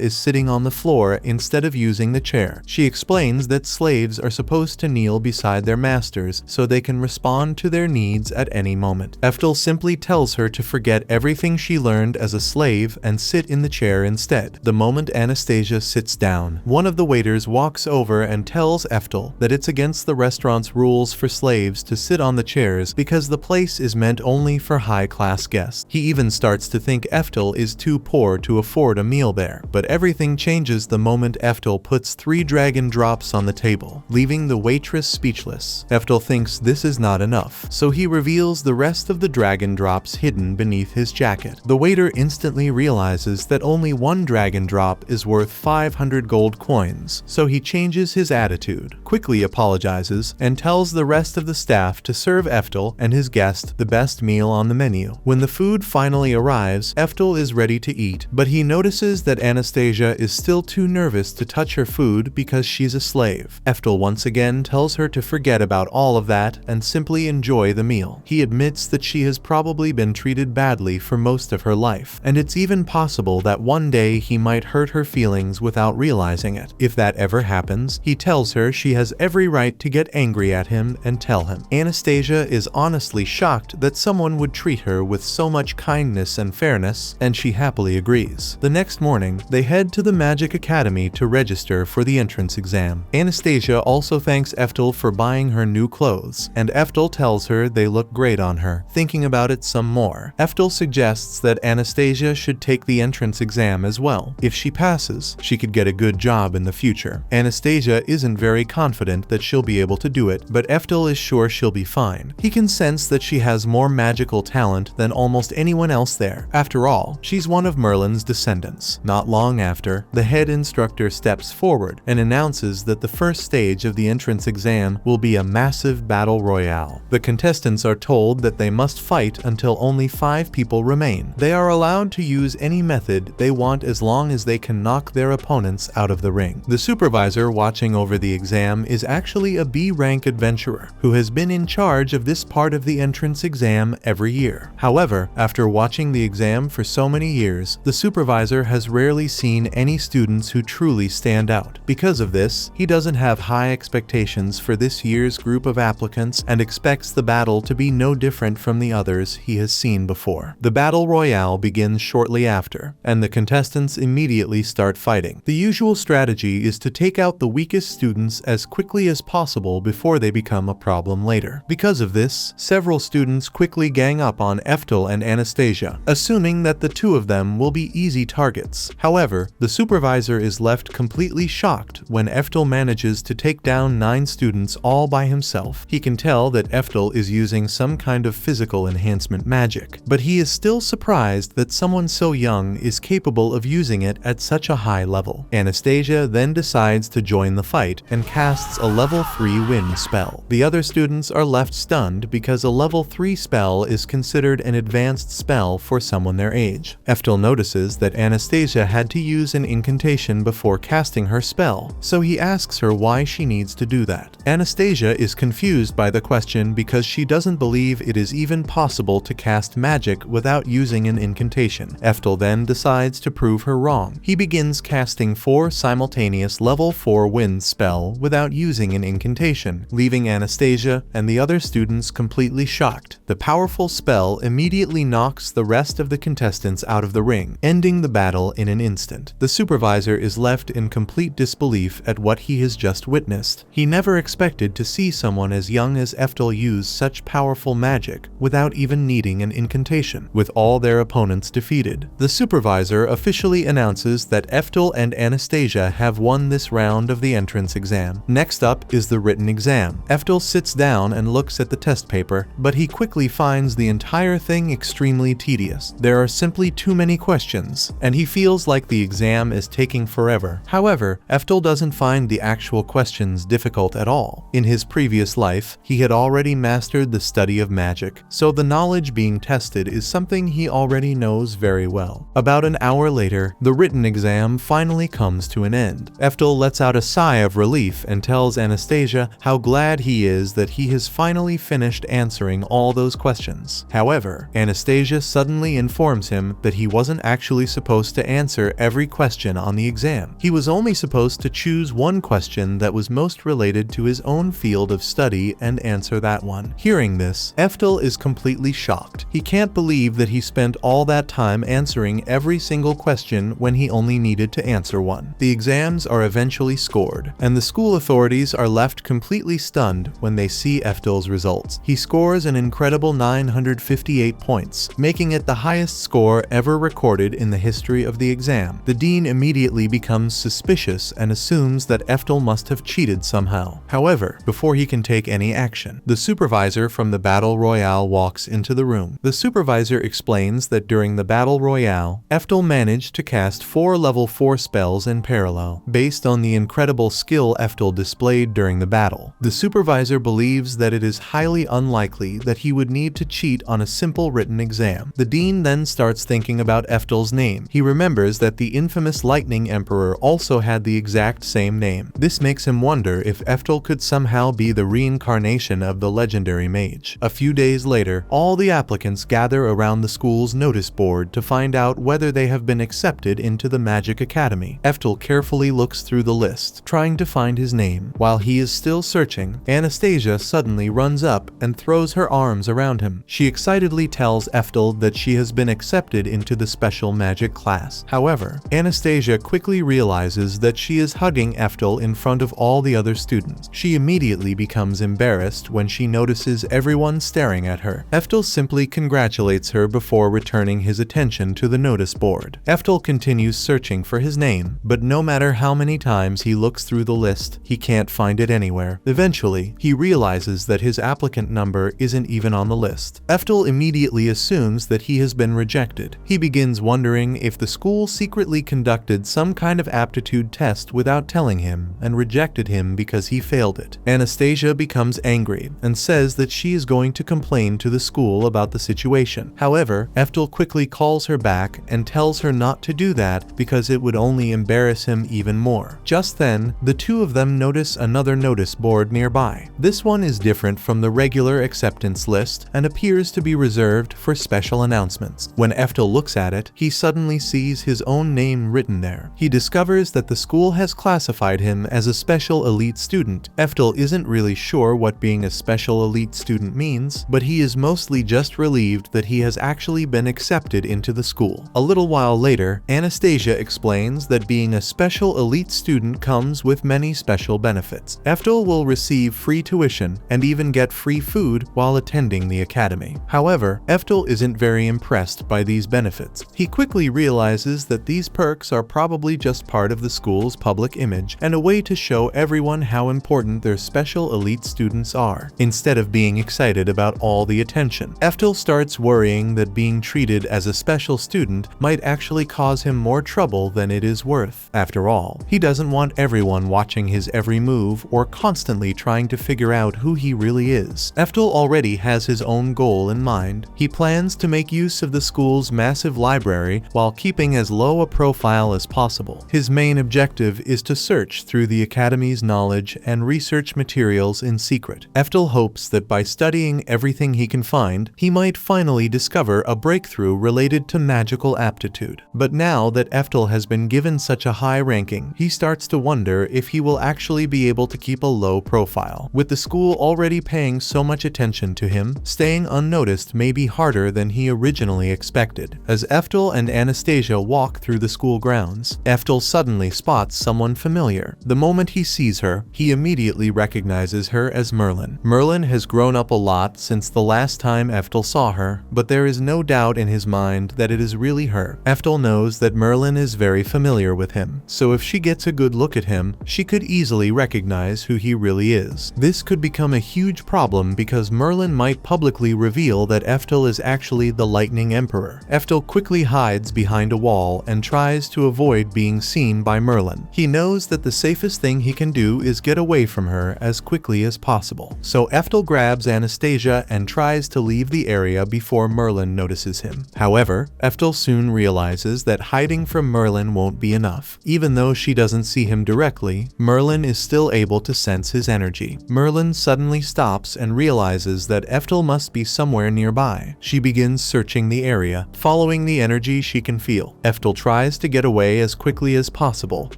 is sitting on the floor instead of using the chair. She explains that slaves are supposed to kneel beside their masters so they can respond to their needs at any moment. Eftel simply tells her to forget everything she learned as a slave and sit in the chair instead. The moment Anastasia sits down, one of the waiters walks over and tells Eftel that it's against the restaurant's rules for slaves to sit on the chairs because the place is meant only for high-class guests. He even starts to think Eftel is too poor to afford a meal there. But everything changes the moment Eftel puts 3 dragon drops on the table, leaving the waitress speechless. Eftel thinks this is not enough, so he reveals the rest of the dragon drops hidden beneath his jacket. The waiter instantly realizes that only 1 dragon drop is worth 500 gold coins, so he changes his attitude, quickly apologizes, and tells the rest of the staff to serve Eftel and his guest the best meal on the menu. When the food finally arrives, Eftel is ready to eat, but he notices that Anastasia is still too nervous to touch her food because she's a slave. Eftel once again tells her to forget about all of that and simply enjoy the meal. He admits that she has probably been treated badly for most of her life, and it's even possible that one day he might hurt her feelings without realizing it. If that ever happens, he tells her she has every right to get angry at him and tell him. Anastasia is honestly shocked that someone would treat her with so much kindness and fairness, and she happily agrees. The next morning, they head to the Magic Academy to register for the entrance exam. Anastasia also thanks Eftel for buying her new clothes, and Eftel tells her they look great on her. Thinking about it some more, Eftel suggests that Anastasia should take the entrance exam as well. If she passes, she could get a good job in the future. Anastasia isn't very confident that she'll be able to do it, but Eftel is sure she'll be fine. He can sense that she has more magical talent than almost anyone else there. After all, she's one of Merlin's descendants. Not long after, the head instructor steps forward and announces that the first stage of the entrance exam will be a massive battle royale. The contestants are told that they must fight until only 5 people remain. They are allowed to use any method they want as long as they can knock their opponents out of the ring. The supervisor watching over the exam is actually a B-rank adventurer who has been in charge of this part of the entrance exam every year. However, after watching the exam for so many years, the supervisor has rarely seen any students who truly stand out. Because of this, he doesn't have high expectations for this year's group of applicants and expects the battle to be no different from the others he has seen before. The battle royale begins shortly after, and the contestants immediately start fighting. The usual strategy is to take out the weakest students as quickly as possible before they become a problem later. Because of this, several students quickly gang up on Eftel and Anastasia, assuming that the two of them will be easy targets. However, the supervisor is left completely shocked when Eftel manages to take down 9 students all by himself. He can tell that Eftel is using some kind of physical enhancement magic, but he is still surprised that someone so young is capable of using it at such a high level. Anastasia then decides to join the fight and casts a level 3 wind spell. The other students are left stunned because a level 3 spell is considered an advanced spell for someone their age. Eftel notices that Anastasia had to use an incantation before casting her spell, so he asks her why she needs to do that. Anastasia is confused by the question because she doesn't believe it is even possible to cast magic without using an incantation. Eftel then decides to prove her wrong. He begins casting 4 simultaneous level 4 wind spell without using an incantation, leaving Anastasia and the other students completely shocked. The powerful spell immediately knocks the rest of the contestants out of the ring, ending the battle in an instant. The supervisor is left in complete disbelief at what he has just witnessed. He never expected to see someone as young as Eftel use such powerful magic without even needing an incantation. With all their opponents defeated, the supervisor officially announces that Eftel and Anastasia have won this round of the entrance exam. Next up is the written exam. Eftel sits down and looks at the test paper, but he quickly finds the entire thing extremely tedious. There are simply too many questions, and he feels like the exam is taking forever. However, Eftel doesn't find the actual questions difficult at all. In his previous life, he had already mastered the study of magic, so the knowledge being tested is something he already knows very well. About an hour later, the written exam finally comes to an end. Eftel lets out a sigh of relief relief and tells Anastasia how glad he is that he has finally finished answering all those questions. However, Anastasia suddenly informs him that he wasn't actually supposed to answer every question on the exam. He was only supposed to choose one question that was most related to his own field of study and answer that one. Hearing this, Eftel is completely shocked. He can't believe that he spent all that time answering every single question when he only needed to answer one. The exams are eventually scored, and the school authorities are left completely stunned when they see Eftel's results. He scores an incredible 958 points, making it the highest score ever recorded in the history of the exam. The dean immediately becomes suspicious and assumes that Eftel must have cheated somehow. However, before he can take any action, the supervisor from the Battle Royale walks into the room. The supervisor explains that during the Battle Royale, Eftel managed to cast 4 level 4 spells in parallel, based on the incredible skill Eftel displayed during the battle. The supervisor believes that it is highly unlikely that he would need to cheat on a simple written exam. The dean then starts thinking about Eftel's name. He remembers that the infamous Lightning Emperor also had the exact same name. This makes him wonder if Eftel could somehow be the reincarnation of the legendary mage. A few days later, all the applicants gather around the school's notice board to find out whether they have been accepted into the Magic Academy. Eftel carefully looks through the list, trying to find his name. While he is still searching, Anastasia suddenly runs up and throws her arms around him. She excitedly tells Eftel that she has been accepted into the special magic class. However, Anastasia quickly realizes that she is hugging Eftel in front of all the other students. She immediately becomes embarrassed when she notices everyone staring at her. Eftel simply congratulates her before returning his attention to the notice board. Eftel continues searching for his name, but no matter how many times he looks through the list, he can't find it anywhere. Eventually, he realizes that his applicant number isn't even on the list. Eftel immediately assumes that he has been rejected. He begins wondering if the school secretly conducted some kind of aptitude test without telling him and rejected him because he failed it. Anastasia becomes angry and says that she is going to complain to the school about the situation. However, Eftel quickly calls her back and tells her not to do that because it would only embarrass him even more. Just then, the two of them notice another notice board nearby. This one is different from the regular acceptance list and appears to be reserved for special announcements. When Eftel looks at it, he suddenly sees his own name written there. He discovers that the school has classified him as a special elite student. Eftel isn't really sure what being a special elite student means, but he is mostly just relieved that he has actually been accepted into the school. A little while later, Anastasia explains that being a special elite student comes with many special benefits. Eftel will receive free tuition and even get free food while attending the academy. However, Eftel isn't very impressed by these benefits. He quickly realizes that these perks are probably just part of the school's public image and a way to show everyone how important their special elite students are, instead of being excited about all the attention. Eftel starts worrying that being treated as a special student might actually cause him more trouble than it is worth. After all, he doesn't want everyone watching his every move or constantly trying to figure out who he really is. Eftel already has his own goal in mind. He plans to make use of the school's massive library while keeping as low a profile as possible. His main objective is to search through the academy's knowledge and research materials in secret. Eftel hopes that by studying everything he can find, he might finally discover a breakthrough related to magical aptitude. But now that Eftel has been given such a high ranking, he starts to wonder if he will actually be able to keep a low profile. With the school already paying so much attention to him, staying unnoticed may be harder than he originally expected. As Eftel and Anastasia walk through the school grounds, Eftel suddenly spots someone familiar. The moment he sees her, he immediately recognizes her as Merlin. Merlin has grown up a lot since the last time Eftel saw her, but there is no doubt in his mind that it is really her. Eftel knows that Merlin is very familiar with him, so if she gets a good look at him, she could easily recognize who he really is. This could become a huge problem because Merlin might publicly reveal that Eftel is actually the Lightning Emperor. Eftel quickly hides behind a wall and tries to avoid being seen by Merlin. He knows that the safest thing he can do is get away from her as quickly as possible. So Eftel grabs Anastasia and tries to leave the area before Merlin notices him. However, Eftel soon realizes that hiding from Merlin won't be enough. Even though she doesn't see him directly, Merlin is still able to sense his energy. Merlin suddenly stops and realizes that Eftel must be somewhere nearby. She begins searching the area, following the energy she can feel. Eftel tries to get away as quickly as possible,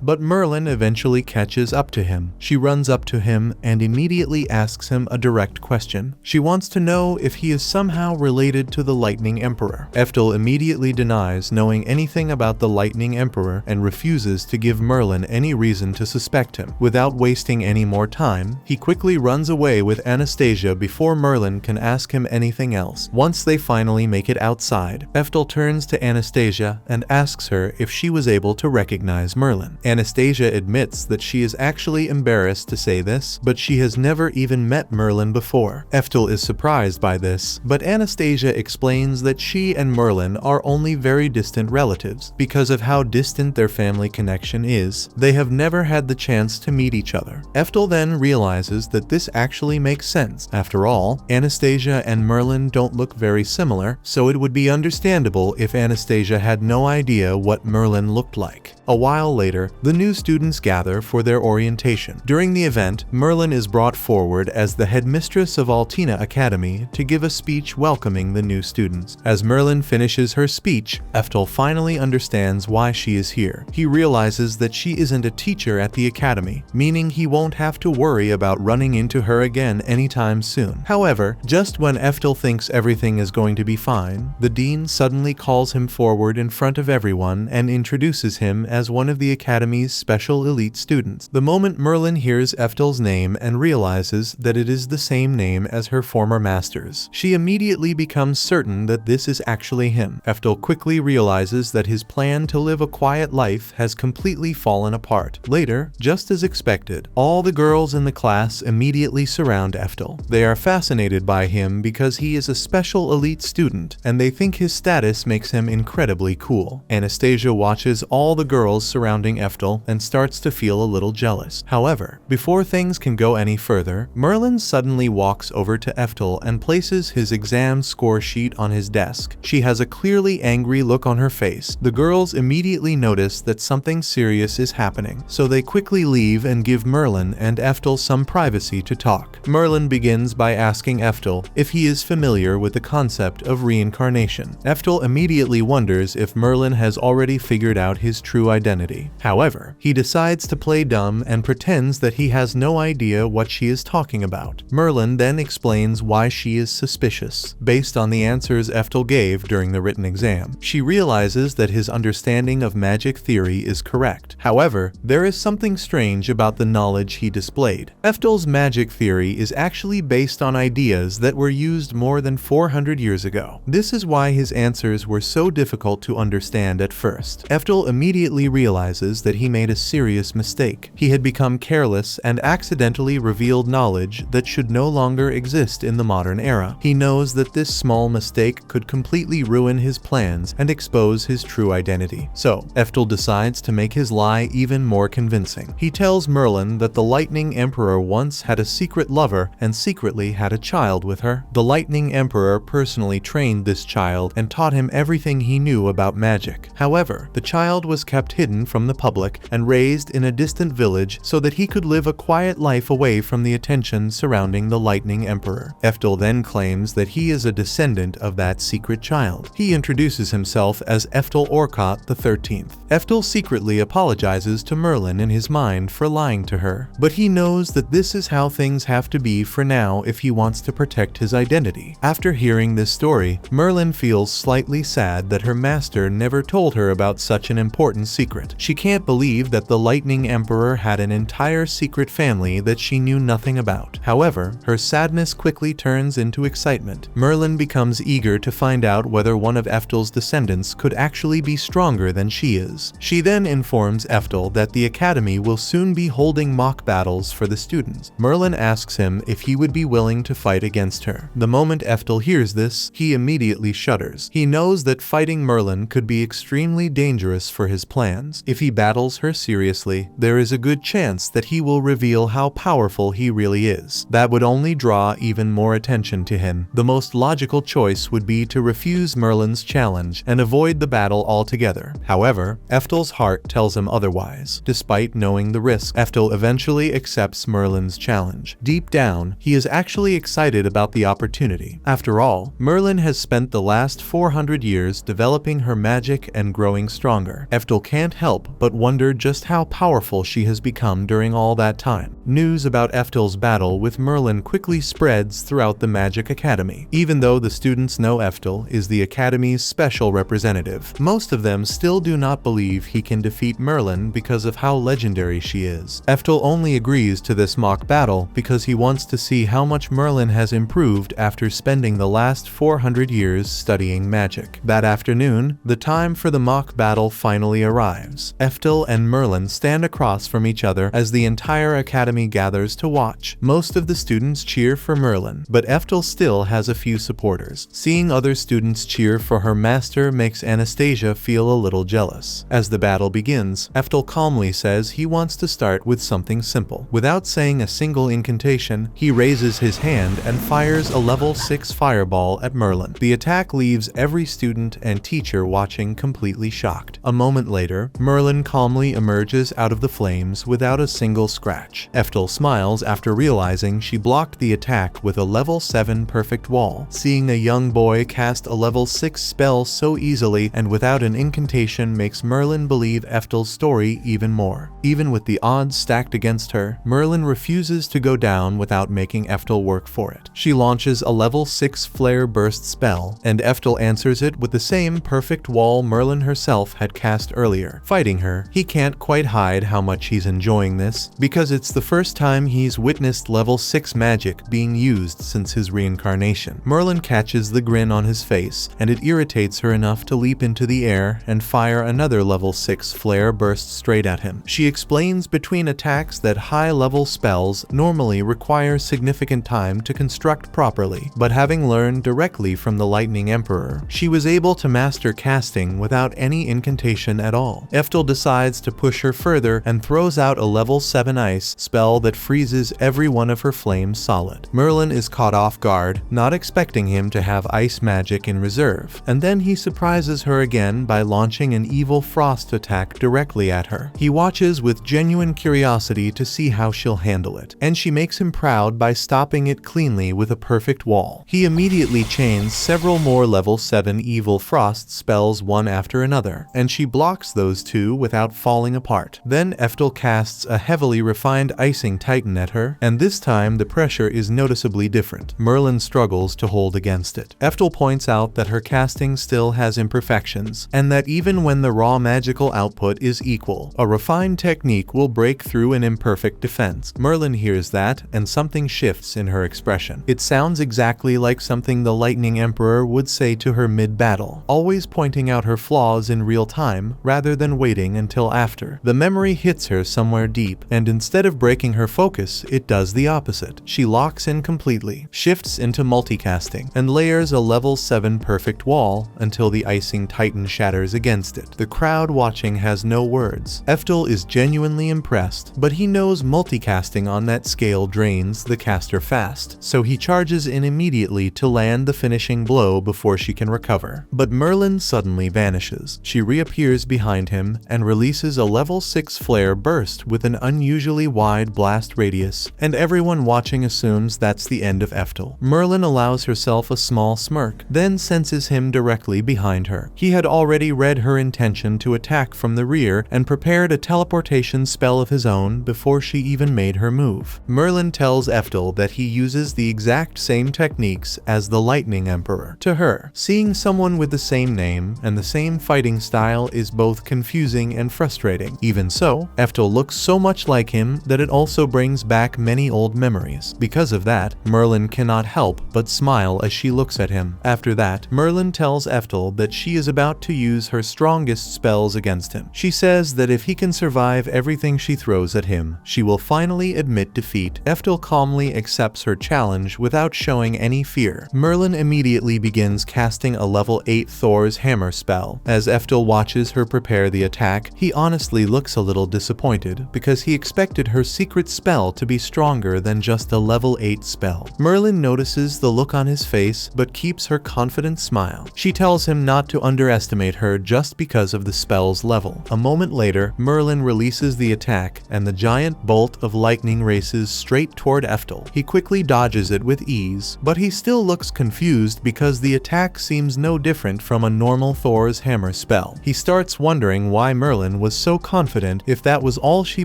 but Merlin eventually catches up to him. She runs up to him and immediately asks him a direct question. She wants to know if he is somehow related to the Lightning Emperor. Eftel immediately denies knowing anything about the Lightning Emperor and refuses to give Merlin any reason to suspect him. Without wasting any more time, he quickly runs away with Anastasia before Merlin can ask him anything else. Once they finally make it outside, Eftel turns to Anastasia and asks her if she was able to recognize Merlin. Anastasia admits that she is actually embarrassed to say this, but she has never even met Merlin before. Eftel is surprised by this, but Anastasia explains that she and Merlin are only very distant relatives. Because of how distant their family connection is, they have never had the chance to meet each other. Eftel then realizes that this actually makes sense. After all, Anastasia and Merlin don't look very similar, so it would be understandable if Anastasia had no idea what Merlin looked like. A while later, the new students gather for their orientation. During the event, Merlin is brought forward as the headmistress of Altina Academy to give a speech welcoming the new students. As Merlin finishes her speech, Eftel finally understands why she is here. He realizes that she isn't a teacher at the academy, meaning he won't have to worry about running into her again anytime soon. However, just when Eftel thinks everything is going to be fine, the dean suddenly calls him forward in front of everyone and introduces him as one of the Academy's special elite students. The moment Merlin hears Eftel's name and realizes that it is the same name as her former master's, she immediately becomes certain that this is actually him. Eftel quickly realizes that his plan to live a quiet life has completely fallen apart. Later, just as expected, all the girls in the class immediately surround Eftel. They are fascinated by him because he is a special elite student, and they think his status makes him incredibly cool. Anastasia watches all the girls surrounding Eftel and starts to feel a little jealous. However, before things can go any further, Merlin suddenly walks over to Eftel and places his exam score sheet on his desk. She has a clearly angry look on her face. The girls immediately notice that something serious is happening, so they quickly leave and give Merlin and Eftel some privacy to talk. Merlin begins by asking Eftel if he is familiar with the concept of reincarnation. Eftel immediately wonders if Merlin has already figured out his true identity. However, he decides to play dumb and pretends that he has no idea what she is talking about. Merlin then explains why she is suspicious. Based on the answers Eftel gave during the written exam, she realizes that his understanding of magic theory is correct. However, there is something strange about the knowledge he displayed. Eftel's magic theory is actually based on ideas that were used more than 400 years ago. This is why his answers were so difficult to understand at first. Eftel immediately realizes that he made a serious mistake. He had become careless and accidentally revealed knowledge that should no longer exist in the modern era. He knows that this small mistake could completely ruin his plans and expose his true identity. So, Eftel decides to make his lie even more convincing. He tells Merlin that the Lightning Emperor once had a secret lover and secretly had a child with her. The Lightning Emperor personally trained this child and taught him everything he knew about magic. However, the child was kept hidden from the public and raised in a distant village so that he could live a quiet life away from the attention surrounding the Lightning Emperor. Eftel then claims that he is a descendant of that secret child. He introduces himself as Eftel Orcott the 13th. Eftel secretly apologizes to Merlin in his mind for lying to her, but he knows that this is how things have to be for now if he wants to protect his identity. After hearing this story, Merlin feels slightly sad that her master never told her about such an important secret. She can't believe that the Lightning Emperor had an entire secret family that she knew nothing about. However, her sadness quickly turns into excitement. Merlin becomes eager to find out whether one of Eftel's descendants could actually be stronger than she is. She then informs Eftel that the Academy will soon be holding mock battles for the students. Merlin asks him if he would be willing to fight against her. The moment Eftel hears this, he immediately shudders. He knows that fighting Merlin could be extremely dangerous for his plan. plans. If he battles her seriously, there is a good chance that he will reveal how powerful he really is. That would only draw even more attention to him. The most logical choice would be to refuse Merlin's challenge and avoid the battle altogether. However, Eftel's heart tells him otherwise. Despite knowing the risk, Eftel eventually accepts Merlin's challenge. Deep down, he is actually excited about the opportunity. After all, Merlin has spent the last 400 years developing her magic and growing stronger. Eftel can't help but wonder just how powerful she has become during all that time. News about Eftel's battle with Merlin quickly spreads throughout the Magic Academy. Even though the students know Eftel is the Academy's special representative, most of them still do not believe he can defeat Merlin because of how legendary she is. Eftel only agrees to this mock battle because he wants to see how much Merlin has improved after spending the last 400 years studying magic. That afternoon, the time for the mock battle finally arrives. Eftel and Merlin stand across from each other as the entire academy gathers to watch. Most of the students cheer for Merlin, but Eftel still has a few supporters. Seeing other students cheer for her master makes Anastasia feel a little jealous. As the battle begins, Eftel calmly says he wants to start with something simple. Without saying a single incantation, he raises his hand and fires a level 6 fireball at Merlin. The attack leaves every student and teacher watching completely shocked. A moment later, Merlin calmly emerges out of the flames without a single scratch. Eftel smiles after realizing she blocked the attack with a level 7 perfect wall. Seeing a young boy cast a level 6 spell so easily and without an incantation makes Merlin believe Eftel's story even more. Even with the odds stacked against her, Merlin refuses to go down without making Eftel work for it. She launches a level 6 flare burst spell, and Eftel answers it with the same perfect wall Merlin herself had cast earlier. Fighting her, he can't quite hide how much he's enjoying this, because it's the first time he's witnessed level 6 magic being used since his reincarnation. Merlin catches the grin on his face, and it irritates her enough to leap into the air and fire another level 6 flare burst straight at him. She explains between attacks that high-level spells normally require significant time to construct properly, but having learned directly from the Lightning Emperor, she was able to master casting without any incantation at all. Eftel decides to push her further and throws out a level 7 ice spell that freezes every one of her flames solid. Merlin is caught off guard, not expecting him to have ice magic in reserve, and then he surprises her again by launching an evil frost attack directly at her. He watches with genuine curiosity to see how she'll handle it, and she makes him proud by stopping it cleanly with a perfect wall. He immediately chains several more level 7 evil frost spells one after another, and she blocks those two without falling apart. Then Eftel casts a heavily refined icing titan at her, and this time the pressure is noticeably different. Merlin struggles to hold against it. Eftel points out that her casting still has imperfections, and that even when the raw magical output is equal, a refined technique will break through an imperfect defense. Merlin hears that, and something shifts in her expression. It sounds exactly like something the Lightning Emperor would say to her mid-battle, always pointing out her flaws in real time rather than waiting until after. The memory hits her somewhere deep, and instead of breaking her focus, it does the opposite. She locks in completely, shifts into multicasting, and layers a level 7 perfect wall until the icing titan shatters against it. The crowd watching has no words. Eftel is genuinely impressed, but he knows multicasting on that scale drains the caster fast, so he charges in immediately to land the finishing blow before she can recover. But Merlin suddenly vanishes. She reappears behind him and releases a level 6 flare burst with an unusually wide blast radius, and everyone watching assumes that's the end of Eftel. Merlin allows herself a small smirk, then senses him directly behind her. He had already read her intention to attack from the rear and prepared a teleportation spell of his own before she even made her move. Merlin tells Eftel that he uses the exact same techniques as the Lightning Emperor. To her, seeing someone with the same name and the same fighting style is both confusing and frustrating. Even so, Eftel looks so much like him that it also brings back many old memories. Because of that, Merlin cannot help but smile as she looks at him. After that, Merlin tells Eftel that she is about to use her strongest spells against him. She says that if he can survive everything she throws at him, she will finally admit defeat. Eftel calmly accepts her challenge without showing any fear. Merlin immediately begins casting a level 8 Thor's hammer spell. As Eftel watches her prepare prepare the attack, he honestly looks a little disappointed because he expected her secret spell to be stronger than just a level 8 spell. Merlin notices the look on his face but keeps her confident smile. She tells him not to underestimate her just because of the spell's level. A moment later, Merlin releases the attack and the giant bolt of lightning races straight toward Eftel. He quickly dodges it with ease, but he still looks confused because the attack seems no different from a normal Thor's hammer spell. He starts wondering why Merlin was so confident if that was all she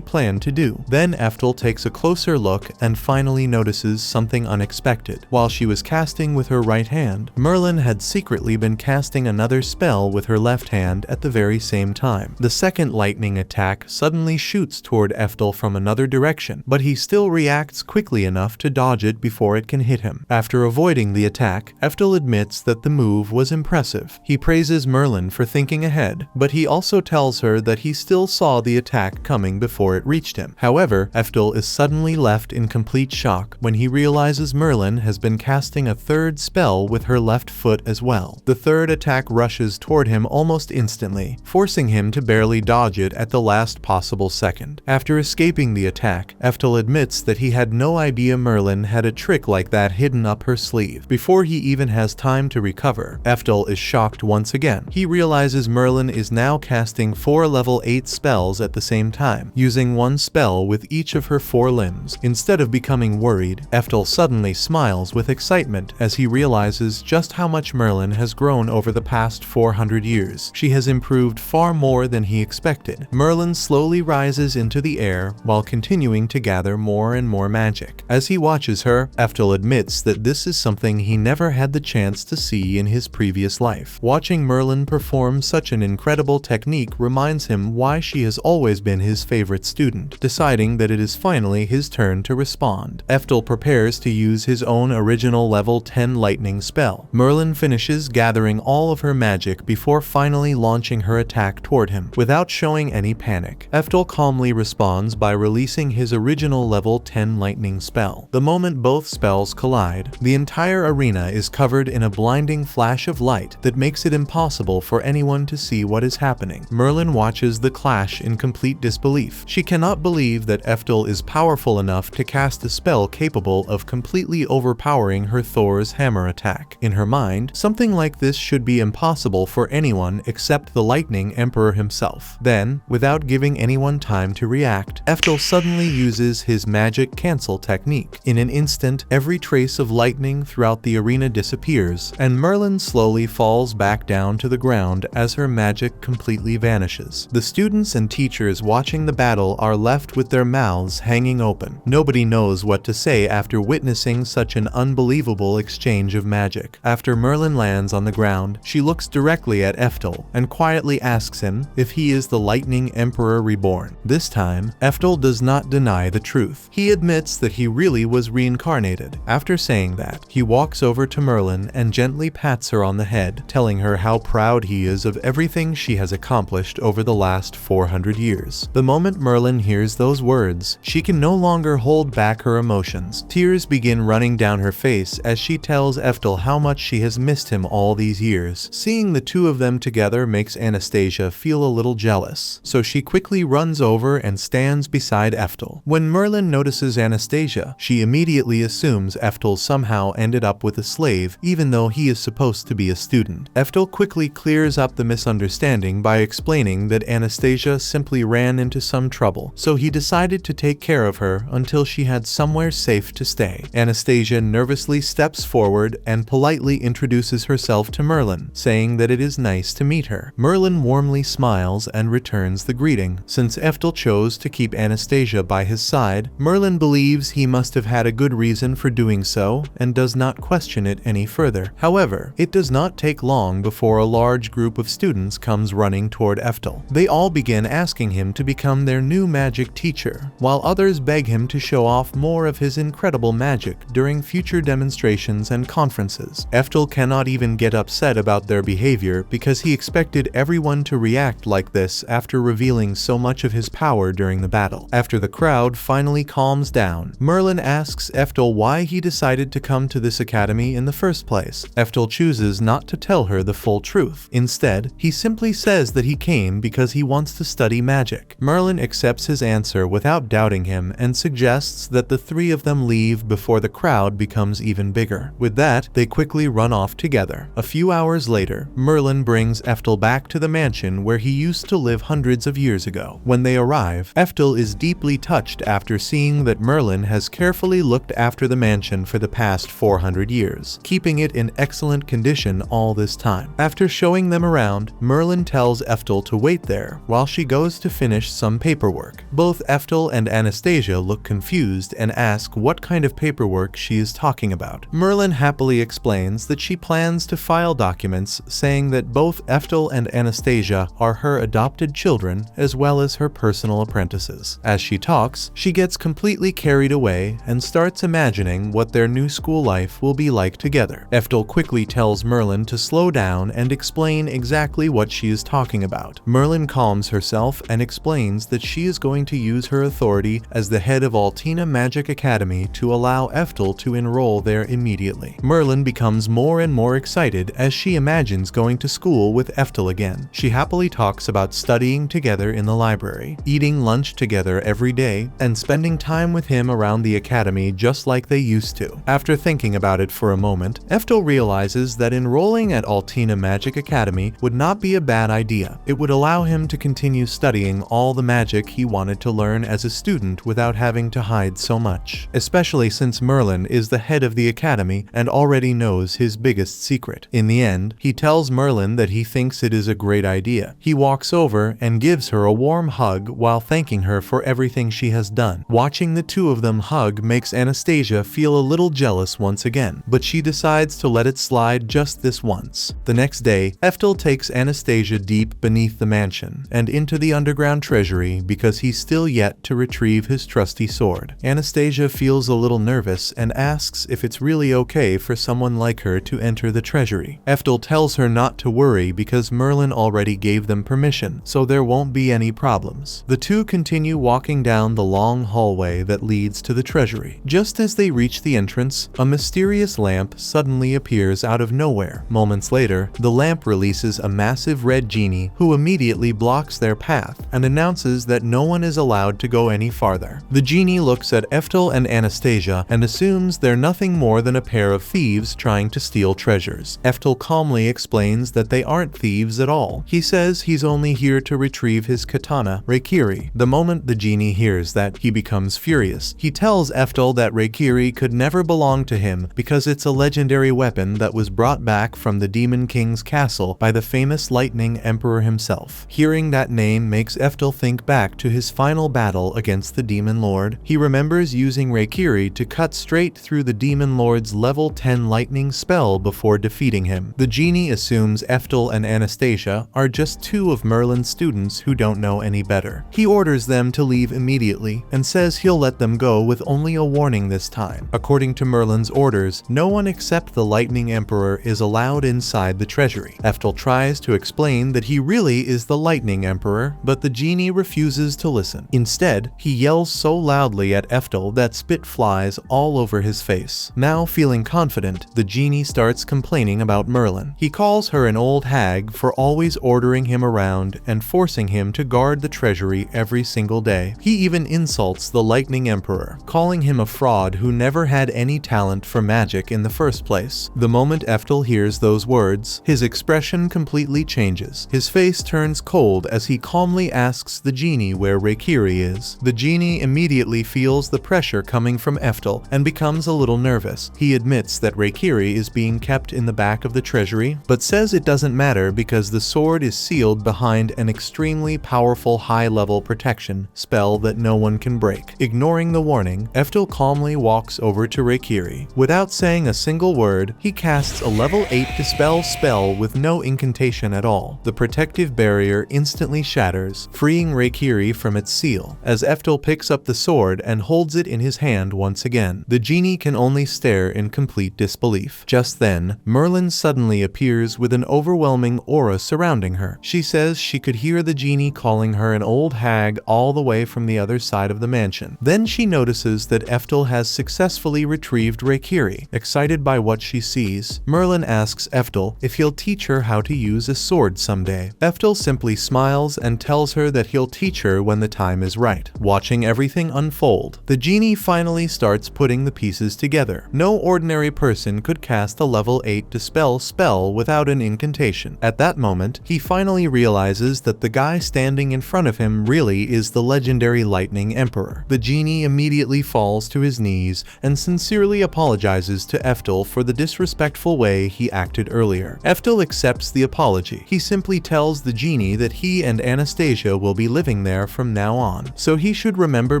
planned to do. Then Eftel takes a closer look and finally notices something unexpected. While she was casting with her right hand, Merlin had secretly been casting another spell with her left hand at the very same time. The second lightning attack suddenly shoots toward Eftel from another direction, but he still reacts quickly enough to dodge it before it can hit him. After avoiding the attack, Eftel admits that the move was impressive. He praises Merlin for thinking ahead, but he also tells her that he still saw the attack coming before it reached him. However, Eftel is suddenly left in complete shock when he realizes Merlin has been casting a third spell with her left foot as well. The third attack rushes toward him almost instantly, forcing him to barely dodge it at the last possible second. After escaping the attack, Eftel admits that he had no idea Merlin had a trick like that hidden up her sleeve. Before he even has time to recover, Eftel is shocked once again. He realizes Merlin is now casting 4 level 8 spells at the same time, using one spell with each of her 4 limbs. Instead of becoming worried, Eftel suddenly smiles with excitement as he realizes just how much Merlin has grown over the past 400 years. She has improved far more than he expected. Merlin slowly rises into the air while continuing to gather more and more magic. As he watches her, Eftel admits that this is something he never had the chance to see in his previous life. Watching Merlin perform such an incredible technique reminds him why she has always been his favorite student. Deciding that it is finally his turn to respond, Eftel prepares to use his own original level 10 lightning spell. Merlin finishes gathering all of her magic before finally launching her attack toward him. Without showing any panic, Eftel calmly responds by releasing his original level 10 lightning spell. The moment both spells collide, the entire arena is covered in a blinding flash of light that makes it impossible for anyone to see what is happening. Merlin watches the clash in complete disbelief. She cannot believe that Eftel is powerful enough to cast a spell capable of completely overpowering her Thor's hammer attack. In her mind, something like this should be impossible for anyone except the Lightning Emperor himself. Then, without giving anyone time to react, Eftel suddenly uses his magic cancel technique. In an instant, every trace of lightning throughout the arena disappears, and Merlin slowly falls back down to the ground as her magic completely vanishes. The students and teachers watching the battle are left with their mouths hanging open. Nobody knows what to say after witnessing such an unbelievable exchange of magic. After Merlin lands on the ground, she looks directly at Eftel and quietly asks him if he is the Lightning Emperor Reborn. This time, Eftel does not deny the truth. He admits that he really was reincarnated. After saying that, he walks over to Merlin and gently pats her on the head, telling her how proud he is of everything she has accomplished over the last 400 years. The moment Merlin hears those words, she can no longer hold back her emotions. Tears begin running down her face as she tells Eftel how much she has missed him all these years. Seeing the two of them together makes Anastasia feel a little jealous, so she quickly runs over and stands beside Eftel. When Merlin notices Anastasia, she immediately assumes Eftel somehow ended up with a slave, even though he is supposed to be a student. Eftel quickly clears up the misunderstanding by explaining that Anastasia simply ran into some trouble, so he decided to take care of her until she had somewhere safe to stay. Anastasia nervously steps forward and politely introduces herself to Merlin, saying that it is nice to meet her. Merlin warmly smiles and returns the greeting. Since Eftel chose to keep Anastasia by his side, Merlin believes he must have had a good reason for doing so and does not question it any further. However, it does not take long before a large group of students comes running toward Eftel. They all begin asking him to become their new magic teacher, while others beg him to show off more of his incredible magic during future demonstrations and conferences. Eftel cannot even get upset about their behavior because he expected everyone to react like this after revealing so much of his power during the battle. After the crowd finally calms down, Merlin asks Eftel why he decided to come to this academy in the first place. Eftel chooses not to tell her the full truth. Instead, he simply says that he came because he wants to study magic. Merlin accepts his answer without doubting him and suggests that the three of them leave before the crowd becomes even bigger. With that, they quickly run off together. A few hours later, Merlin brings Eftel back to the mansion where he used to live hundreds of years ago. When they arrive, Eftel is deeply touched after seeing that Merlin has carefully looked after the mansion for the past 400 years, keeping it in excellent condition all this time. After showing them around, Merlin tells Eftel to wait there while she goes to finish some paperwork. Both Eftel and Anastasia look confused and ask what kind of paperwork she is talking about. Merlin happily explains that she plans to file documents saying that both Eftel and Anastasia are her adopted children as well as her personal apprentices. As she talks, she gets completely carried away and starts imagining what their new school life will be like together. Eftel quickly tells Merlin to slow down and explain exactly what she is talking about. Merlin calms herself and explains that she is going to use her authority as the head of Altina Magic Academy to allow Eftel to enroll there immediately. Merlin becomes more and more excited as she imagines going to school with Eftel again. She happily talks about studying together in the library, eating lunch together every day, and spending time with him around the academy just like they used to. After thinking about it for a moment, Eftel realizes that enrolling at Altina Magic Academy would not be a bad idea. It would allow him to continue studying all the magic he wanted to learn as a student without having to hide so much, especially since Merlin is the head of the academy and already knows his biggest secret. In the end, he tells Merlin that he thinks it is a great idea. He walks over and gives her a warm hug while thanking her for everything she has done. Watching the two of them hug makes Anastasia feel a little jealous once again, but she decides to let it slide just this once. The next day, Eftel takes Anastasia deep beneath the mansion and into the underground treasury because he's still yet to retrieve his trusty sword. Anastasia feels a little nervous and asks if it's really okay for someone like her to enter the treasury. Eftel tells her not to worry because Merlin already gave them permission, so there won't be any problems. The two continue walking down the long hallway that leads to the treasury. Just as they reach the entrance, a mysterious lamp suddenly appears out of nowhere. Moments later, the lamp releases a massive red genie who immediately blocks their path and announces that no one is allowed to go any farther. The genie looks at Eftel and Anastasia and assumes they're nothing more than a pair of thieves trying to steal treasures. Eftel calmly explains that they aren't thieves at all. He says he's only here to retrieve his katana, Reikiri. The moment the genie hears that, he becomes furious. He tells Eftel that Reikiri could never belong to him because it's a legendary weapon that was brought back from the Demon King's castle by the famous Lightning Emperor himself. Hearing that name makes Eftel think back to his final battle against the Demon Lord. He remembers using Reikiri to cut straight through the Demon Lord's level 10 lightning spell before defeating him. The genie assumes Eftel and Anastasia are just two of Merlin's students who don't know any better. He orders them to leave immediately and says he'll let them go with only a warning this time. According to Merlin's orders, no one except the Lightning Emperor is allowed inside the treasury. Eftel tries to explain that he really is the Lightning Emperor, but the genie refuses to listen. Instead, he yells so loudly at Eftel that spit flies all over his face. Now feeling confident, the genie starts complaining about Merlin. He calls her an old hag for always ordering him around and forcing him to guard the treasury every single day. He even insults the Lightning Emperor, calling him a fraud who never had any talent for magic in the first place. The moment Eftel hears those words, his expression completely changes. His face turns cold as he calmly asks the genie where Reikiri is. The genie immediately feels the pressure coming from Eftel and becomes a little nervous. He admits that Reikiri is being kept in the back of the treasury, but says it doesn't matter because the sword is sealed behind an extremely powerful high-level protection spell that no one can break. Ignoring the warning, Eftel calmly walks over to Reikiri. Without saying a single word, he casts a level 8 dispel spell with no incantation at all. The protective barrier instantly shatters, freeing Reikiri from its seal. As Eftel picks up the sword and holds it in his hand once again, the genie can only stare in complete disbelief. Just then, Merlin suddenly appears with an overwhelming aura surrounding her. She says she could hear the genie calling her an old hag all the way from the other side of the mansion. Then she notices that Eftel has successfully retrieved Reikiri. Excited by what she sees, Merlin asks Eftel if he'll teach her how to use a sword someday. reply. Eftel simply smiles and tells her that he'll teach her when the time is right. Watching everything unfold, the genie finally starts putting the pieces together. No ordinary person could cast a level 8 dispel spell without an incantation. At that moment, he finally realizes that the guy standing in front of him really is the legendary Lightning Emperor. The genie immediately falls to his knees and sincerely apologizes to Eftel for the disrespectful way he acted earlier. Eftel accepts the apology. He simply tells the genie that he and Anastasia will be living there from now on, so he should remember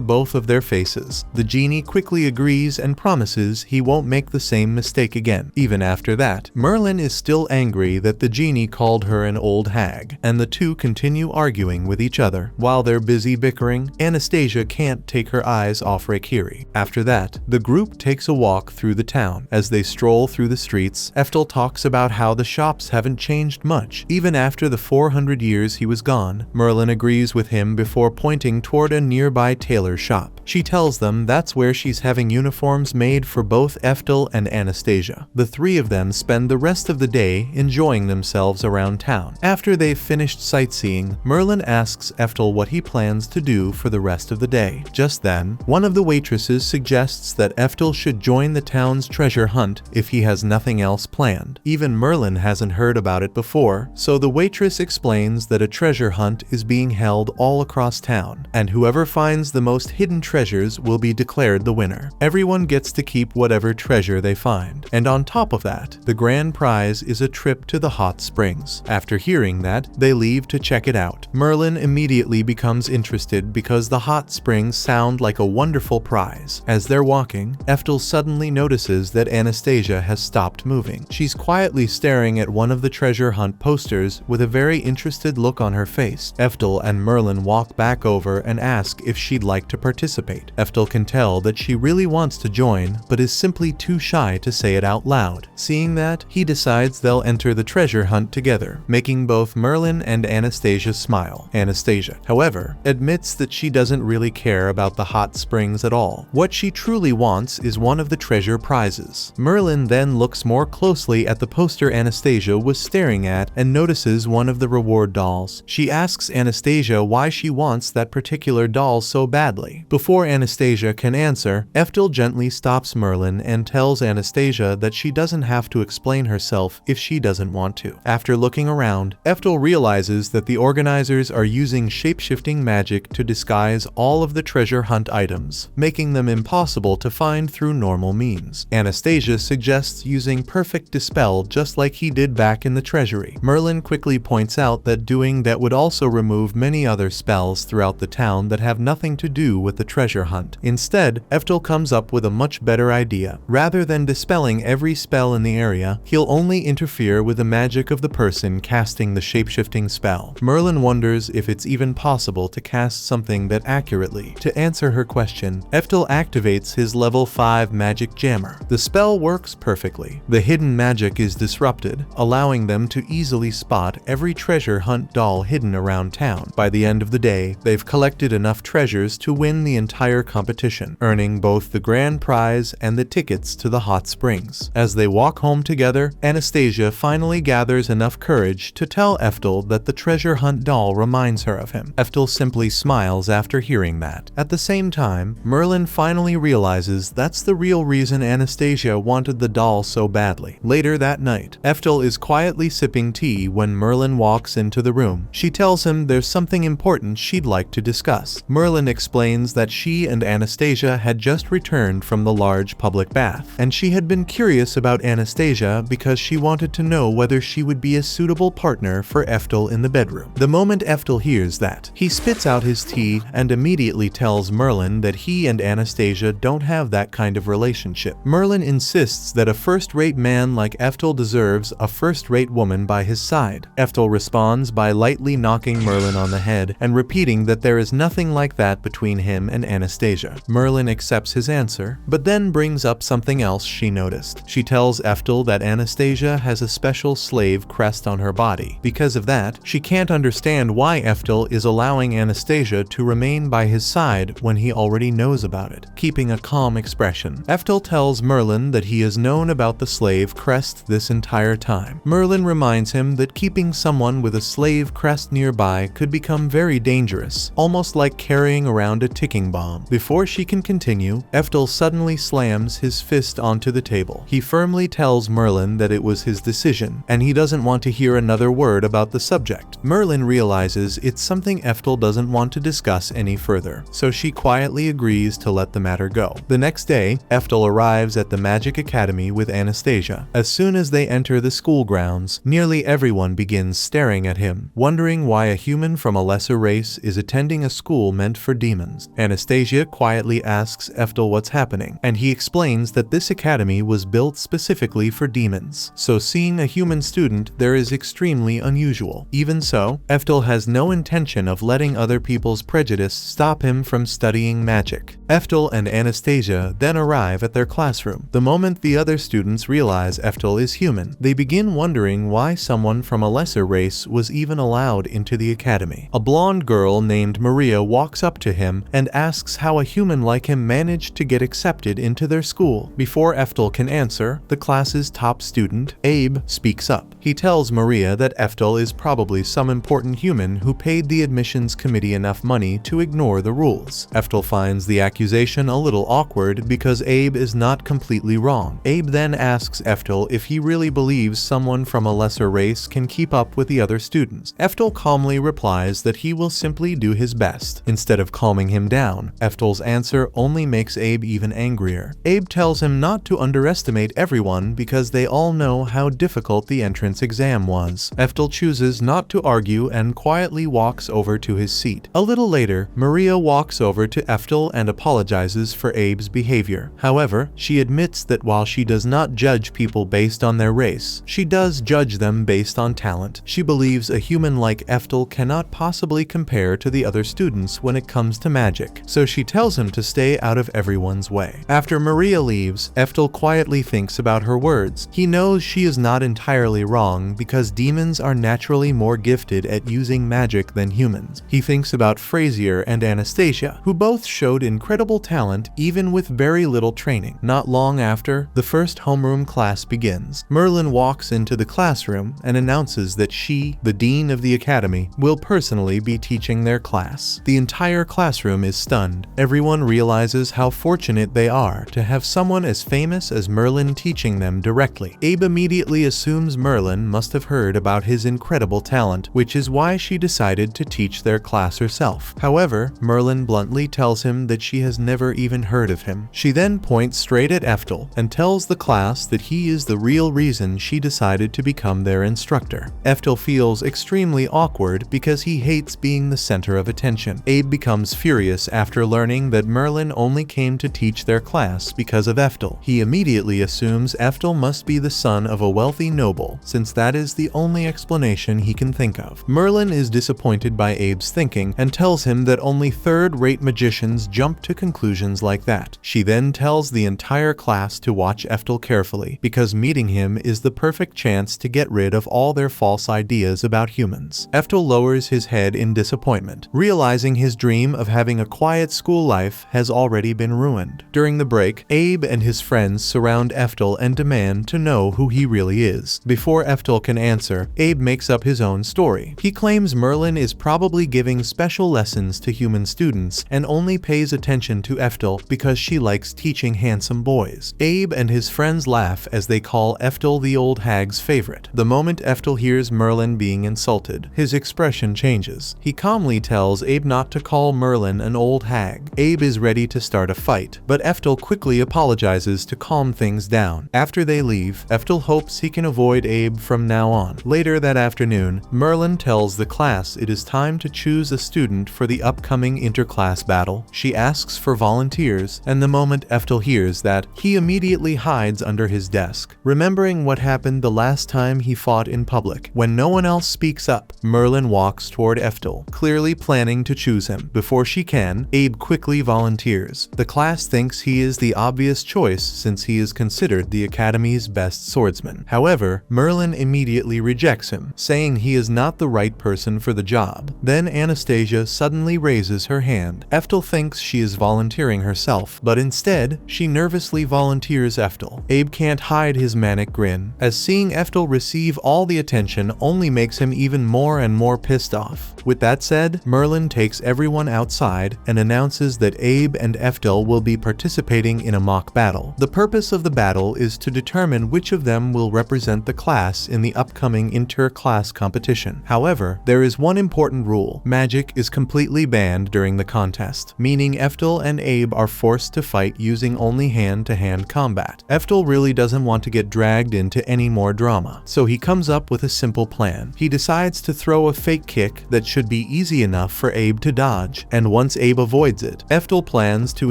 both of their faces. The genie quickly agrees and promises he won't make the same mistake again. Even after that, Merlin is still angry that the genie called her an old hag, and the two continue arguing with each other. While they're busy bickering, Anastasia can't take her eyes off Rakiri. After that, the group takes a walk through the town. As they stroll through the streets, Eftel talks about how the shops haven't changed much, even after the 400 years he was gone. Merlin agrees with him before pointing toward a nearby tailor shop. She tells them that's where she's having uniforms made for both Eftel and Anastasia. The three of them spend the rest of the day enjoying themselves around town. After they've finished sightseeing, Merlin asks Eftel what he plans to do for the rest of the day. Just then, one of the waitresses suggests that Eftel should join the town's treasure hunt if he has nothing else planned. Even Merlin hasn't heard about it before, so the waitress explains that a treasure hunt is being held all across town, and whoever finds the most hidden treasures will be declared the winner. Everyone gets to keep whatever treasure they find, and on top of that, the grand prize is a trip to the hot springs. After hearing that, they leave to check it out. Merlin immediately becomes interested because the hot springs sound like a wonderful prize. As they're walking, Eftel suddenly notices that Anastasia has stopped moving. She's quietly staring at one of the treasure hunt posters with a very interested look on her face. Eftel and Merlin walk back over and ask if she'd like to participate. Eftel can tell that she really wants to join, but is simply too shy to say it out loud. Seeing that, he decides they'll enter the treasure hunt together, making both Merlin and Anastasia smile. Anastasia, however, admits that she doesn't really care about the hot springs at all. What she truly wants is one of the treasure prizes. Merlin then looks more closely at the poster Anastasia was staring at and notices one of the reward dolls. She asks Anastasia why she wants that particular doll so badly. Before Anastasia can answer, Eftel gently stops Merlin and tells Anastasia that she doesn't have to explain herself if she doesn't want to. After looking around, Eftel realizes that the organizers are using shape-shifting magic to disguise all of the treasure hunt items, making them impossible to find through normal means. Anastasia suggests using perfect dispel just like he did back in the treasury. Merlin quickly points out that doing that would also remove many other spells throughout the town that have nothing to do with the treasure hunt. Instead, Eftel comes up with a much better idea. Rather than dispelling every spell in the area, he'll only interfere with the magic of the person casting the shape-shifting spell. Merlin wonders if it's even possible to cast something that accurately. To answer her question, Eftel activates his level 5 magic jammer. The spell works perfectly. The hidden magic is disrupted, allowing them to easily spot every treasure hunt doll hidden around town. By the end of the day, they've collected enough treasures to win the entire competition, earning both the grand prize and the tickets to the hot springs. As they walk home together, Anastasia finally gathers enough courage to tell Eftel that the treasure hunt doll reminds her of him. Eftel simply smiles after hearing that. At the same time, Merlin finally realizes that's the real reason Anastasia wanted the doll so badly. Later that night, Eftel is quietly sipping tea when Merlin walks into the room. She tells him there's something important she'd like to discuss. Merlin explains that she and Anastasia had just returned from the large public bath, and she had been curious about Anastasia because she wanted to know whether she would be a suitable partner for Eftel in the bedroom. The moment Eftel hears that, he spits out his tea and immediately tells Merlin that he and Anastasia don't have that kind of relationship. Merlin insists that a first-rate man like Eftel deserves a first-rate woman by his side. Eftel responds by lightly knocking Merlin on the head and repeating that there is nothing like that between him and Anastasia. Merlin accepts his answer, but then brings up something else she noticed. She tells Eftel that Anastasia has a special slave crest on her body. Because of that, she can't understand why Eftel is allowing Anastasia to remain by his side when he already knows about it. Keeping a calm expression, Eftel tells Merlin that he has known about the slave crest this entire time. Merlin reminds him that keeping someone someone with a slave crest nearby could become very dangerous, almost like carrying around a ticking bomb. Before she can continue, Eftel suddenly slams his fist onto the table. He firmly tells Merlin that it was his decision, and he doesn't want to hear another word about the subject. Merlin realizes it's something Eftel doesn't want to discuss any further, so she quietly agrees to let the matter go. The next day, Eftel arrives at the Magic Academy with Anastasia. As soon as they enter the school grounds, nearly everyone begins staring at him, wondering why a human from a lesser race is attending a school meant for demons. Anastasia quietly asks Eftel what's happening, and he explains that this academy was built specifically for demons, so seeing a human student there is extremely unusual. Even so, Eftel has no intention of letting other people's prejudice stop him from studying magic. Eftel and Anastasia then arrive at their classroom. The moment the other students realize Eftel is human, they begin wondering why someone from a lesser race was even allowed into the academy. A blonde girl named Maria walks up to him and asks how a human like him managed to get accepted into their school. Before Eftel can answer, the class's top student, Abe, speaks up. He tells Maria that Eftel is probably some important human who paid the admissions committee enough money to ignore the rules. Eftel finds the accusation a little awkward because Abe is not completely wrong. Abe then asks Eftel if he really believes someone from a lesser race can keep up with the other students. Eftel calmly replies that he will simply do his best. Instead of calming him down, Eftel's answer only makes Abe even angrier. Abe tells him not to underestimate everyone because they all know how difficult the entrance exam was. Eftel chooses not to argue and quietly walks over to his seat. A little later, Maria walks over to Eftel and apologizes for Abe's behavior. However, she admits that while she does not judge people based on their race, she does judge them based on talent. She believes a human like Eftel cannot possibly compare to the other students when it comes to magic, so she tells him to stay out of everyone's way. After Maria leaves, Eftel quietly thinks about her words. He knows she is not entirely wrong because demons are naturally more gifted at using magic than humans. He thinks about Frazier and Anastasia, who both showed incredible talent even with very little training. Not long after, the first homeroom class begins. Merlin walks into the classroom and announces that she, the dean of the academy, will personally be teaching their class. The entire classroom is stunned. Everyone realizes how fortunate they are to have someone as famous as Merlin teaching them directly. Abe immediately assumes Merlin must have heard about his incredible talent, which is why she decided to teach their class herself. However, Merlin bluntly tells him that she has never even heard of him. She then points straight at Eftel and tells the class that he is the real reason she decided to become their instructor. Eftel feels extremely awkward because he hates being the center of attention. Abe becomes furious after learning that Merlin only came to teach their class because of Eftel. He immediately assumes Eftel must be the son of a wealthy noble, since that is the only explanation he can think of. Merlin is disappointed by Abe's thinking and tells him that only third-rate magicians jump to conclusions like that. She then tells the entire class to watch Eftel carefully, because meeting him is the perfect chance to get rid of all their false ideas about humans. Eftel lowers his head in disappointment, realizing his dream of having a quiet school life has already been ruined. During the break, Abe and his friends surround Eftel and demand to know who he really is. Before Eftel can answer, Abe makes up his own story. He claims Merlin is probably giving special lessons to human students and only pays attention to Eftel because she likes teaching handsome boys. Abe and his friends laugh as they call Eftel the old hag's favorite. The moment Eftel hears Merlin being insulted, his expression changes. He calmly tells Abe not to call Merlin an old hag. Abe is ready to start a fight, but Eftel quickly apologizes to calm things down. After they leave, Eftel hopes he can avoid Abe from now on. Later that afternoon, Merlin tells the class it is time to choose a student for the upcoming interclass battle. She asks for volunteers, and the moment Eftel hears that, he immediately hides under his desk, remembering what happened the last time he fought in public. When no one else speaks up, Merlin walks toward Eftel, clearly planning to choose him. Before she can, Abe quickly volunteers. The class thinks he is the obvious choice since he is considered the academy's best swordsman. However, Merlin immediately rejects him, saying he is not the right person for the job. Then Anastasia suddenly raises her hand. Eftel thinks she is volunteering herself, but instead, she nervously volunteers Eftel. Abe can't hide his manic grin, as seeing Eftel receive all the attention only makes him even more and more pissed off. With that said, Merlin takes everyone outside and announces that Abe and Eftel will be participating in a mock battle. The purpose of the battle is to determine which of them will represent the class in the upcoming inter-class competition. However, there is one important rule. Magic is completely banned during the contest, meaning Eftel and Abe are forced to fight using only hand-to-hand combat. Eftel really doesn't want to get dragged into any more drama, so he comes up with a simple plan. He decides to throw a fake kick that should be easy enough for Abe to dodge, and once Abe avoids it, Eftel plans to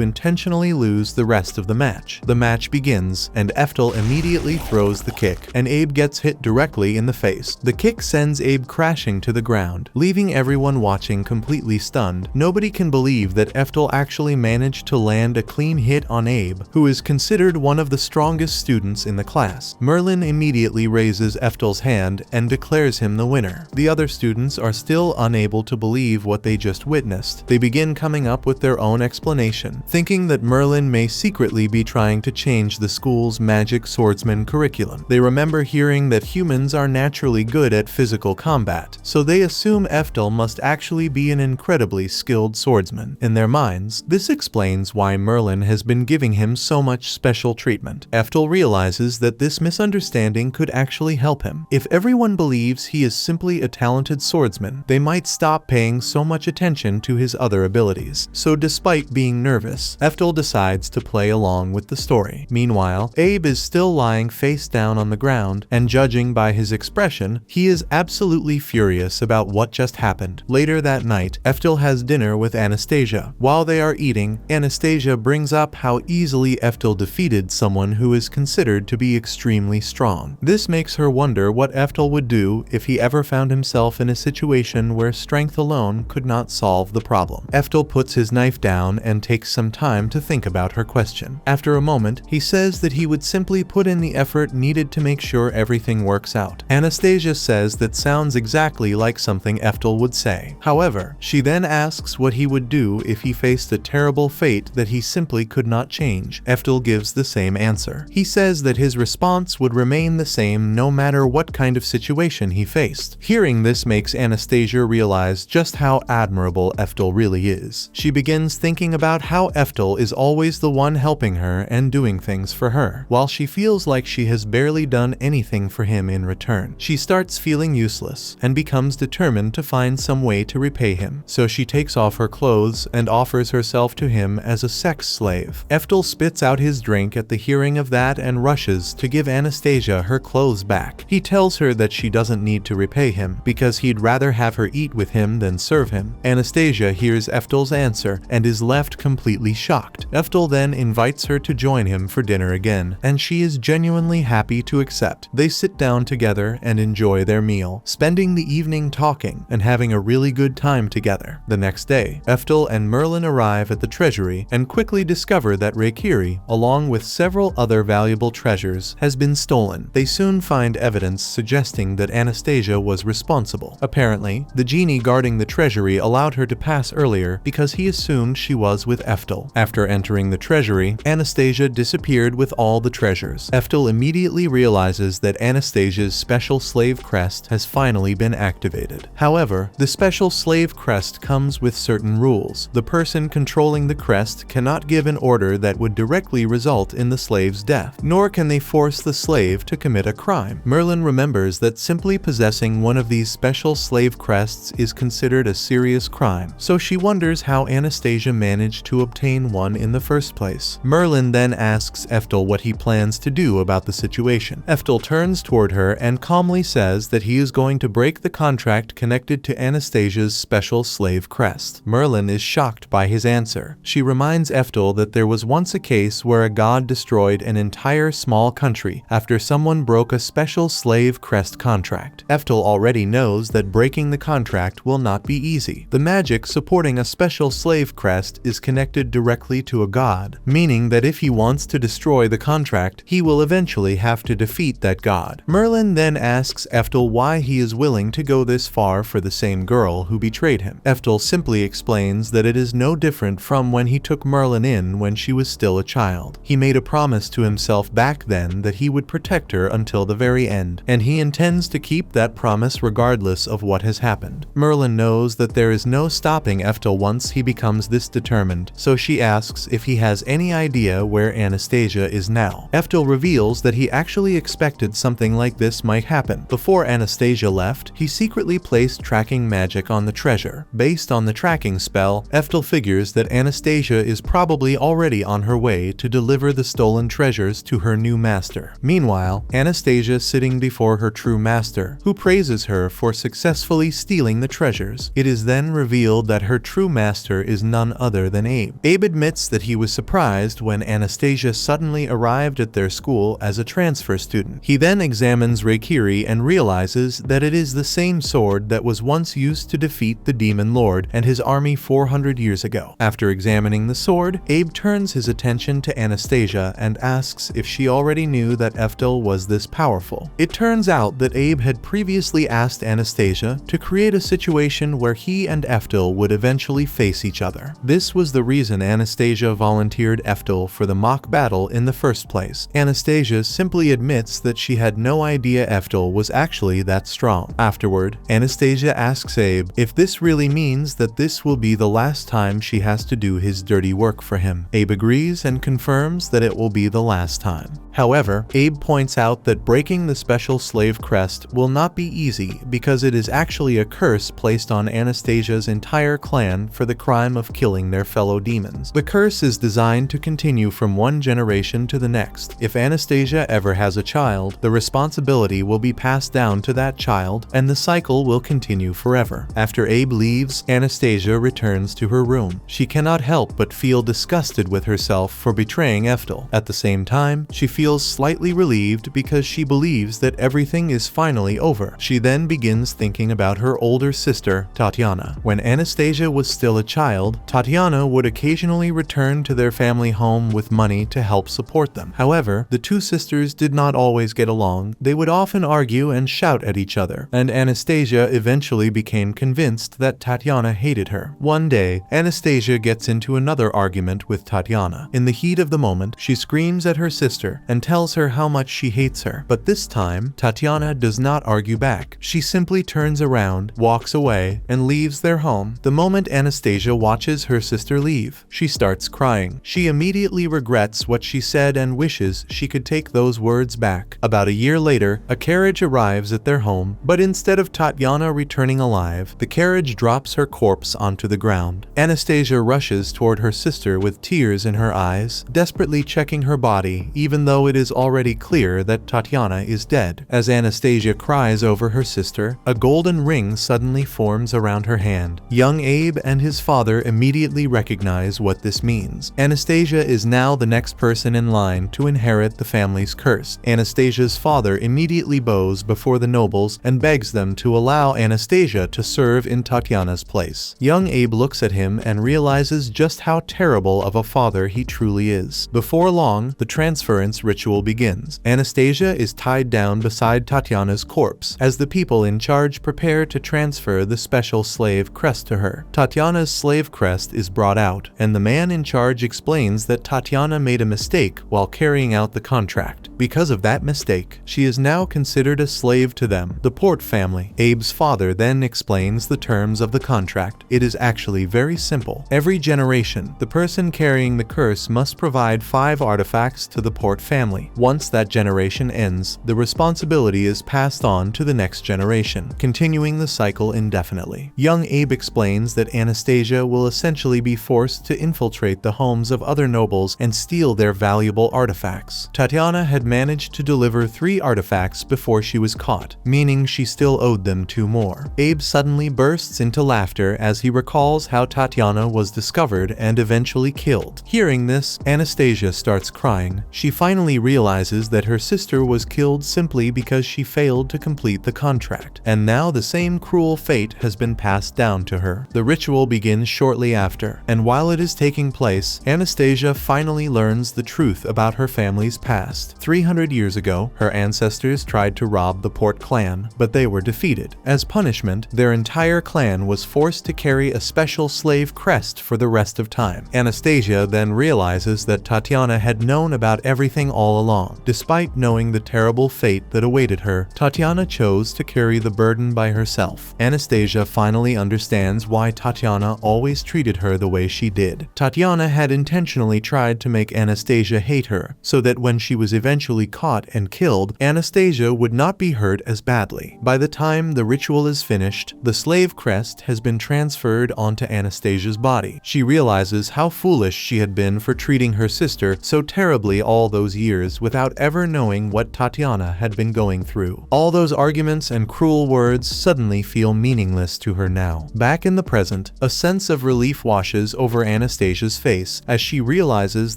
intentionally lose the rest of the match. The match begins, and Eftel immediately throws the kick, and Abe gets hit directly in the face. The kick sends Abe crashing to the ground, leaving everyone watching completely stunned. Nobody can believe that Eftel actually managed to land a clean hit on Abe, who is considered one of the strongest students in the class. Merlin immediately raises Eftel's hand and declares him the winner. The other students are still unable to believe what they just witnessed. They begin coming up with their own explanation, thinking that Merlin may secretly be trying to change the school's magic swordsman curriculum. They remember hearing that humans are naturally good at physical combat, so they assume Eftel must actually be an incredibly skilled swordsman. In their minds, this explains why Merlin has been giving him so much special treatment. Eftel realizes that this misunderstanding could actually help him. If everyone believes he is simply a talented swordsman, they might stop paying so much attention to his other abilities. So despite being nervous, Eftel decides to play along with the story. Meanwhile, Abe is still lying face down on the ground, and judging by his expression, he is absolutely furious about what just happened. Later that night, Eftel has dinner with Anastasia. While they are eating, Anastasia brings up how easily Eftel defeated someone who is considered to be extremely strong. This makes her wonder what Eftel would do if he ever found himself in a situation where strength alone could not solve the problem. Eftel puts his knife down and takes some time to think about her question. After a moment, he says that he would simply put in the effort needed to make sure everything works out. Anastasia says that sounds exactly like something Eftel would say. However, she then asks what he would do if he faced a terrible fate that he simply could not change. Eftel gives the same answer. He says that his response would remain the same no matter what kind of situation he faced. Hearing this makes Anastasia realize just how admirable Eftel really is. She begins thinking about how Eftel is always the one helping her and doing things for her, while she feels like she has barely done anything for him in return. She starts feeling useless and becomes determined to find some way to repay him. So she takes off her clothes and offers herself to him as a sex slave. Eftel spits out his drink at the hearing of that and rushes to give Anastasia her clothes back. He tells her that she doesn't need to repay him because he'd rather have her eat with him than serve him. Anastasia hears Eftel's answer and is left completely shocked. Eftel then invites her to join him for dinner again, and she is genuinely happy to accept. They sit down together and enjoy their meal, spending the evening talking and having a really good time together. The next day, Eftel and Merlin arrive at the treasury and quickly discover that Reikiri, along with several other valuable treasures, has been stolen. They soon find evidence suggesting that Anastasia was responsible. Apparently, the genie guarding the treasury allowed her to pass earlier because he assumed she was with Eftel. After entering the treasury, Anastasia disappeared with all the treasures. Eftel immediately realizes that Anastasia's special slave crest has finally been activated. However, the special slave crest comes with certain rules. The person controlling the crest cannot give an order that would directly result in the slave's death, nor can they force the slave to commit a crime. Merlin remembers that simply possessing one of these special slave crests is considered a serious crime, so she wonders how Anastasia managed to obtain one in the first place. Merlin then asks Eftel what he plans to do about the situation. Eftel turns toward her and calmly says that he is going to break the contract connected to Anastasia's special slave crest. Merlin is shocked by his answer. She reminds Eftel that there was once a case where a god destroyed an entire small country after someone broke a special slave crest contract. Eftel already knows that breaking the contract will not be easy. The magic supporting a special slave crest is connected directly to a god, meaning that if he wants to destroy the contract, he will eventually have to defeat that god. Merlin then asks Eftel why he is willing to go this far for the same girl who betrayed him. Eftel simply explains that it is no different from when he took Merlin in when she was still a child. He made a promise to himself back then that he would protect her until the very end, and he intends to keep that promise regardless of what has happened. Merlin knows that there is no stopping Eftel once he becomes this determined, so she asks if he has any idea where Anastasia is now. Eftel reveals that he actually expected something like this might happen. Before Anastasia left, he secretly placed tracking magic on the treasure. Based on the tracking spell, Eftel figures that Anastasia is probably already on her way to deliver the stolen treasures to her new master. Meanwhile, Anastasia sitting before her true master, who praises her for successfully stealing the treasures. It is then revealed that her true master is none other than Abe. Abe admits that he was surprised when Anastasia suddenly arrived at their school as a transfer student. He then examines Reikiri and realizes that it is the same sword that was once used to defeat the Demon Lord and his army 400 years ago. After examining the sword, Abe turns his attention to Anastasia and asks if she already knew that Eftel was this powerful. It turns out that Abe had previously asked Anastasia to create a situation where he and Eftel would eventually face each other. This was the reason Anastasia volunteered Eftel for the mock battle in the first place. Anastasia simply admits that she had no idea Eftel was actually that strong. Afterward, Anastasia asks Abe if this really means that this will be the last time she has to do his dirty work for him. Abe agrees and confirms that it will be the last time. However, Abe points out that breaking the special slave crest will not be easy because it is actually a curse placed on Anastasia's entire clan for the crime of killing their fellow demons. The curse is designed to continue from one generation to the next. If Anastasia ever has a child, the responsibility will be passed down to that child, and the cycle will continue forever. After Abe leaves, Anastasia returns to her room. She cannot help but feel disgusted with herself for betraying Eftel. At the same time, she feels slightly relieved because she believes that everything is finally over. She then begins thinking about her older sister, Tatiana. When Anastasia was still a child, Tatiana would occasionally return to their family home with money to help support them. However, the two sisters did not always get along. They would often argue and shout at each other, and Anastasia eventually became convinced that Tatiana hated her. One day, Anastasia gets into another argument with Tatiana. In the heat of the moment, she screams at her sister and tells her how much she hates her. But this time, Tatiana does not argue back. She simply turns around, walks away, and leaves their home. The moment Anastasia watches her sister leave, she starts crying. She immediately regrets what she said and wishes she could take those words back. About a year later, a carriage arrives at their home, but instead of Tatiana returning alive, the carriage drops her corpse onto the ground. Anastasia rushes toward her sister with tears in her eyes, desperately checking her body, even though it is already clear that Tatiana is dead. As Anastasia cries over her sister, a golden ring suddenly forms around her hand. Young Abe and his father immediately recognize what this means. Anastasia is now the next person in line to inherit the family's curse. Anastasia's father immediately bows before the nobles and begs them to allow Anastasia to serve in Tatiana's place. Young Abe looks at him and realizes just how terrible of a father he truly is. Before long, the transference ritual begins. Anastasia is tied down beside Tatiana's corpse as the people in charge prepare to transfer the special slave crest to her. Tatiana's slave crest is brought out, and the man in charge explains that Tatiana made a mistake while carrying out the contract. Because of that mistake, she is now considered a slave to them, the Port family. Abe's father then explains the terms of the contract. It is actually very simple. Every generation, the person carrying the curse must provide 5 artifacts to the Port family. Once that generation ends, the responsibility is passed on to the next generation, continuing the cycle indefinitely. Young Abe explains that Anastasia will essentially be forced to infiltrate the homes of other nobles and steal their valuable artifacts. Tatiana had managed to deliver 3 artifacts before she was caught, meaning she still owed them 2 more. Abe suddenly bursts into laughter as he recalls how Tatiana was discovered and eventually killed. Hearing this, Anastasia starts crying. She finally realizes that her sister was killed simply because she failed to complete the contract, and now the same cruel fate has been passed down to her. The ritual begins shortly after, and while it is taking place, Anastasia finally learns the truth about her family's past. 300 years ago, her ancestors tried to rob the Port clan, but they were defeated. As punishment, their entire clan was forced to carry a special slave crest for the rest of time. Anastasia then realizes that Tatiana had known about everything all along. Despite knowing the terrible fate that awaited her, Tatiana chose to carry the burden by herself. Anastasia finally understands why Tatiana always treated her the way she did. Tatiana had intentionally tried to make Anastasia hate her, so that when she was eventually caught and killed, Anastasia would not be hurt as badly. By the time the ritual is finished, the slave crest has been transferred onto Anastasia's body. She realizes how foolish she had been for treating her sister so terribly all those years without ever knowing what Tatiana had been going through. All those arguments and cruel words suddenly feel meaningless to her now. Back in the present, a sense of relief washes over Anastasia's face as she realizes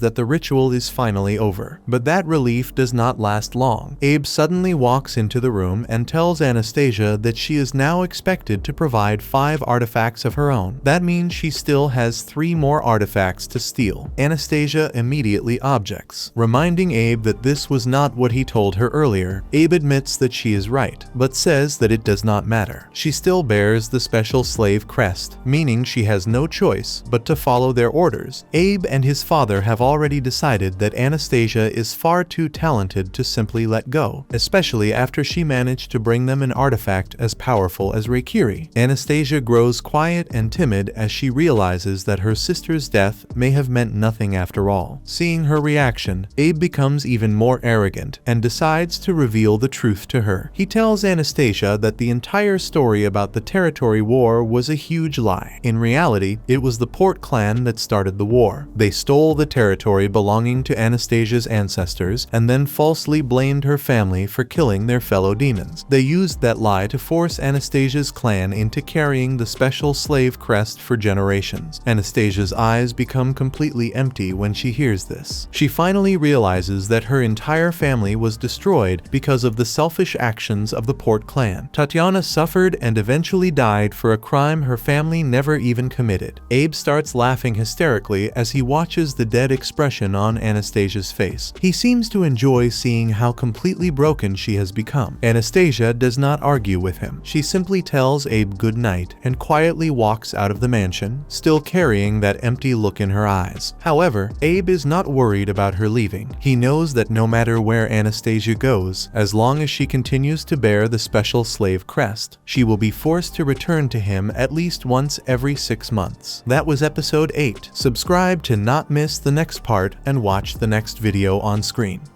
that the ritual is finally over. But that relief does not last long. Abe suddenly walks into the room and tells Anastasia that she is now expected to provide 5 artifacts of her own. That means she still has 3 more artifacts to steal. Anastasia immediately objects, reminding Abe that this was not what he told her earlier. Abe admits that she is right, but says that it does not matter. She still bears the special slave crest, meaning she has no choice but to follow their orders. Abe and his father have already decided that Anastasia is far too talented to simply let go, especially after she managed to bring them an artifact as powerful as Reikiri. Anastasia grows quiet and timid as she realizes that her sister's death may have meant nothing after all. Seeing her reaction, Abe becomes even more arrogant and decides to reveal the truth to her. He tells Anastasia that the entire story about the territory war was a huge lie. In reality, it was the Port clan that started the war. They stole the territory belonging to Anastasia's ancestors and then falsely blamed her family for killing their fellow demons. They used that lie to force Anastasia's clan into carrying the special slave crest for generations. Anastasia's eyes become completely empty when she hears this. She finally realizes that her entire family was destroyed because of the selfish actions of the Port clan. Tatiana suffered and eventually died for a crime her family never even committed. Abe starts laughing hysterically as he watches the dead expression on Anastasia's face. He seems to enjoy seeing how completely broken she has become. Anastasia does not argue with him. She simply tells Abe good night and quietly walks out of the mansion, still carrying that empty look in her eyes. However, Abe is not worried about her leaving. He knows that no matter where Anastasia goes, as long as she continues to bear the special slave crest, she will be forced to return to him at least once every 6 months. That was episode 8. Subscribe to not miss the next part and watch the next video on screen.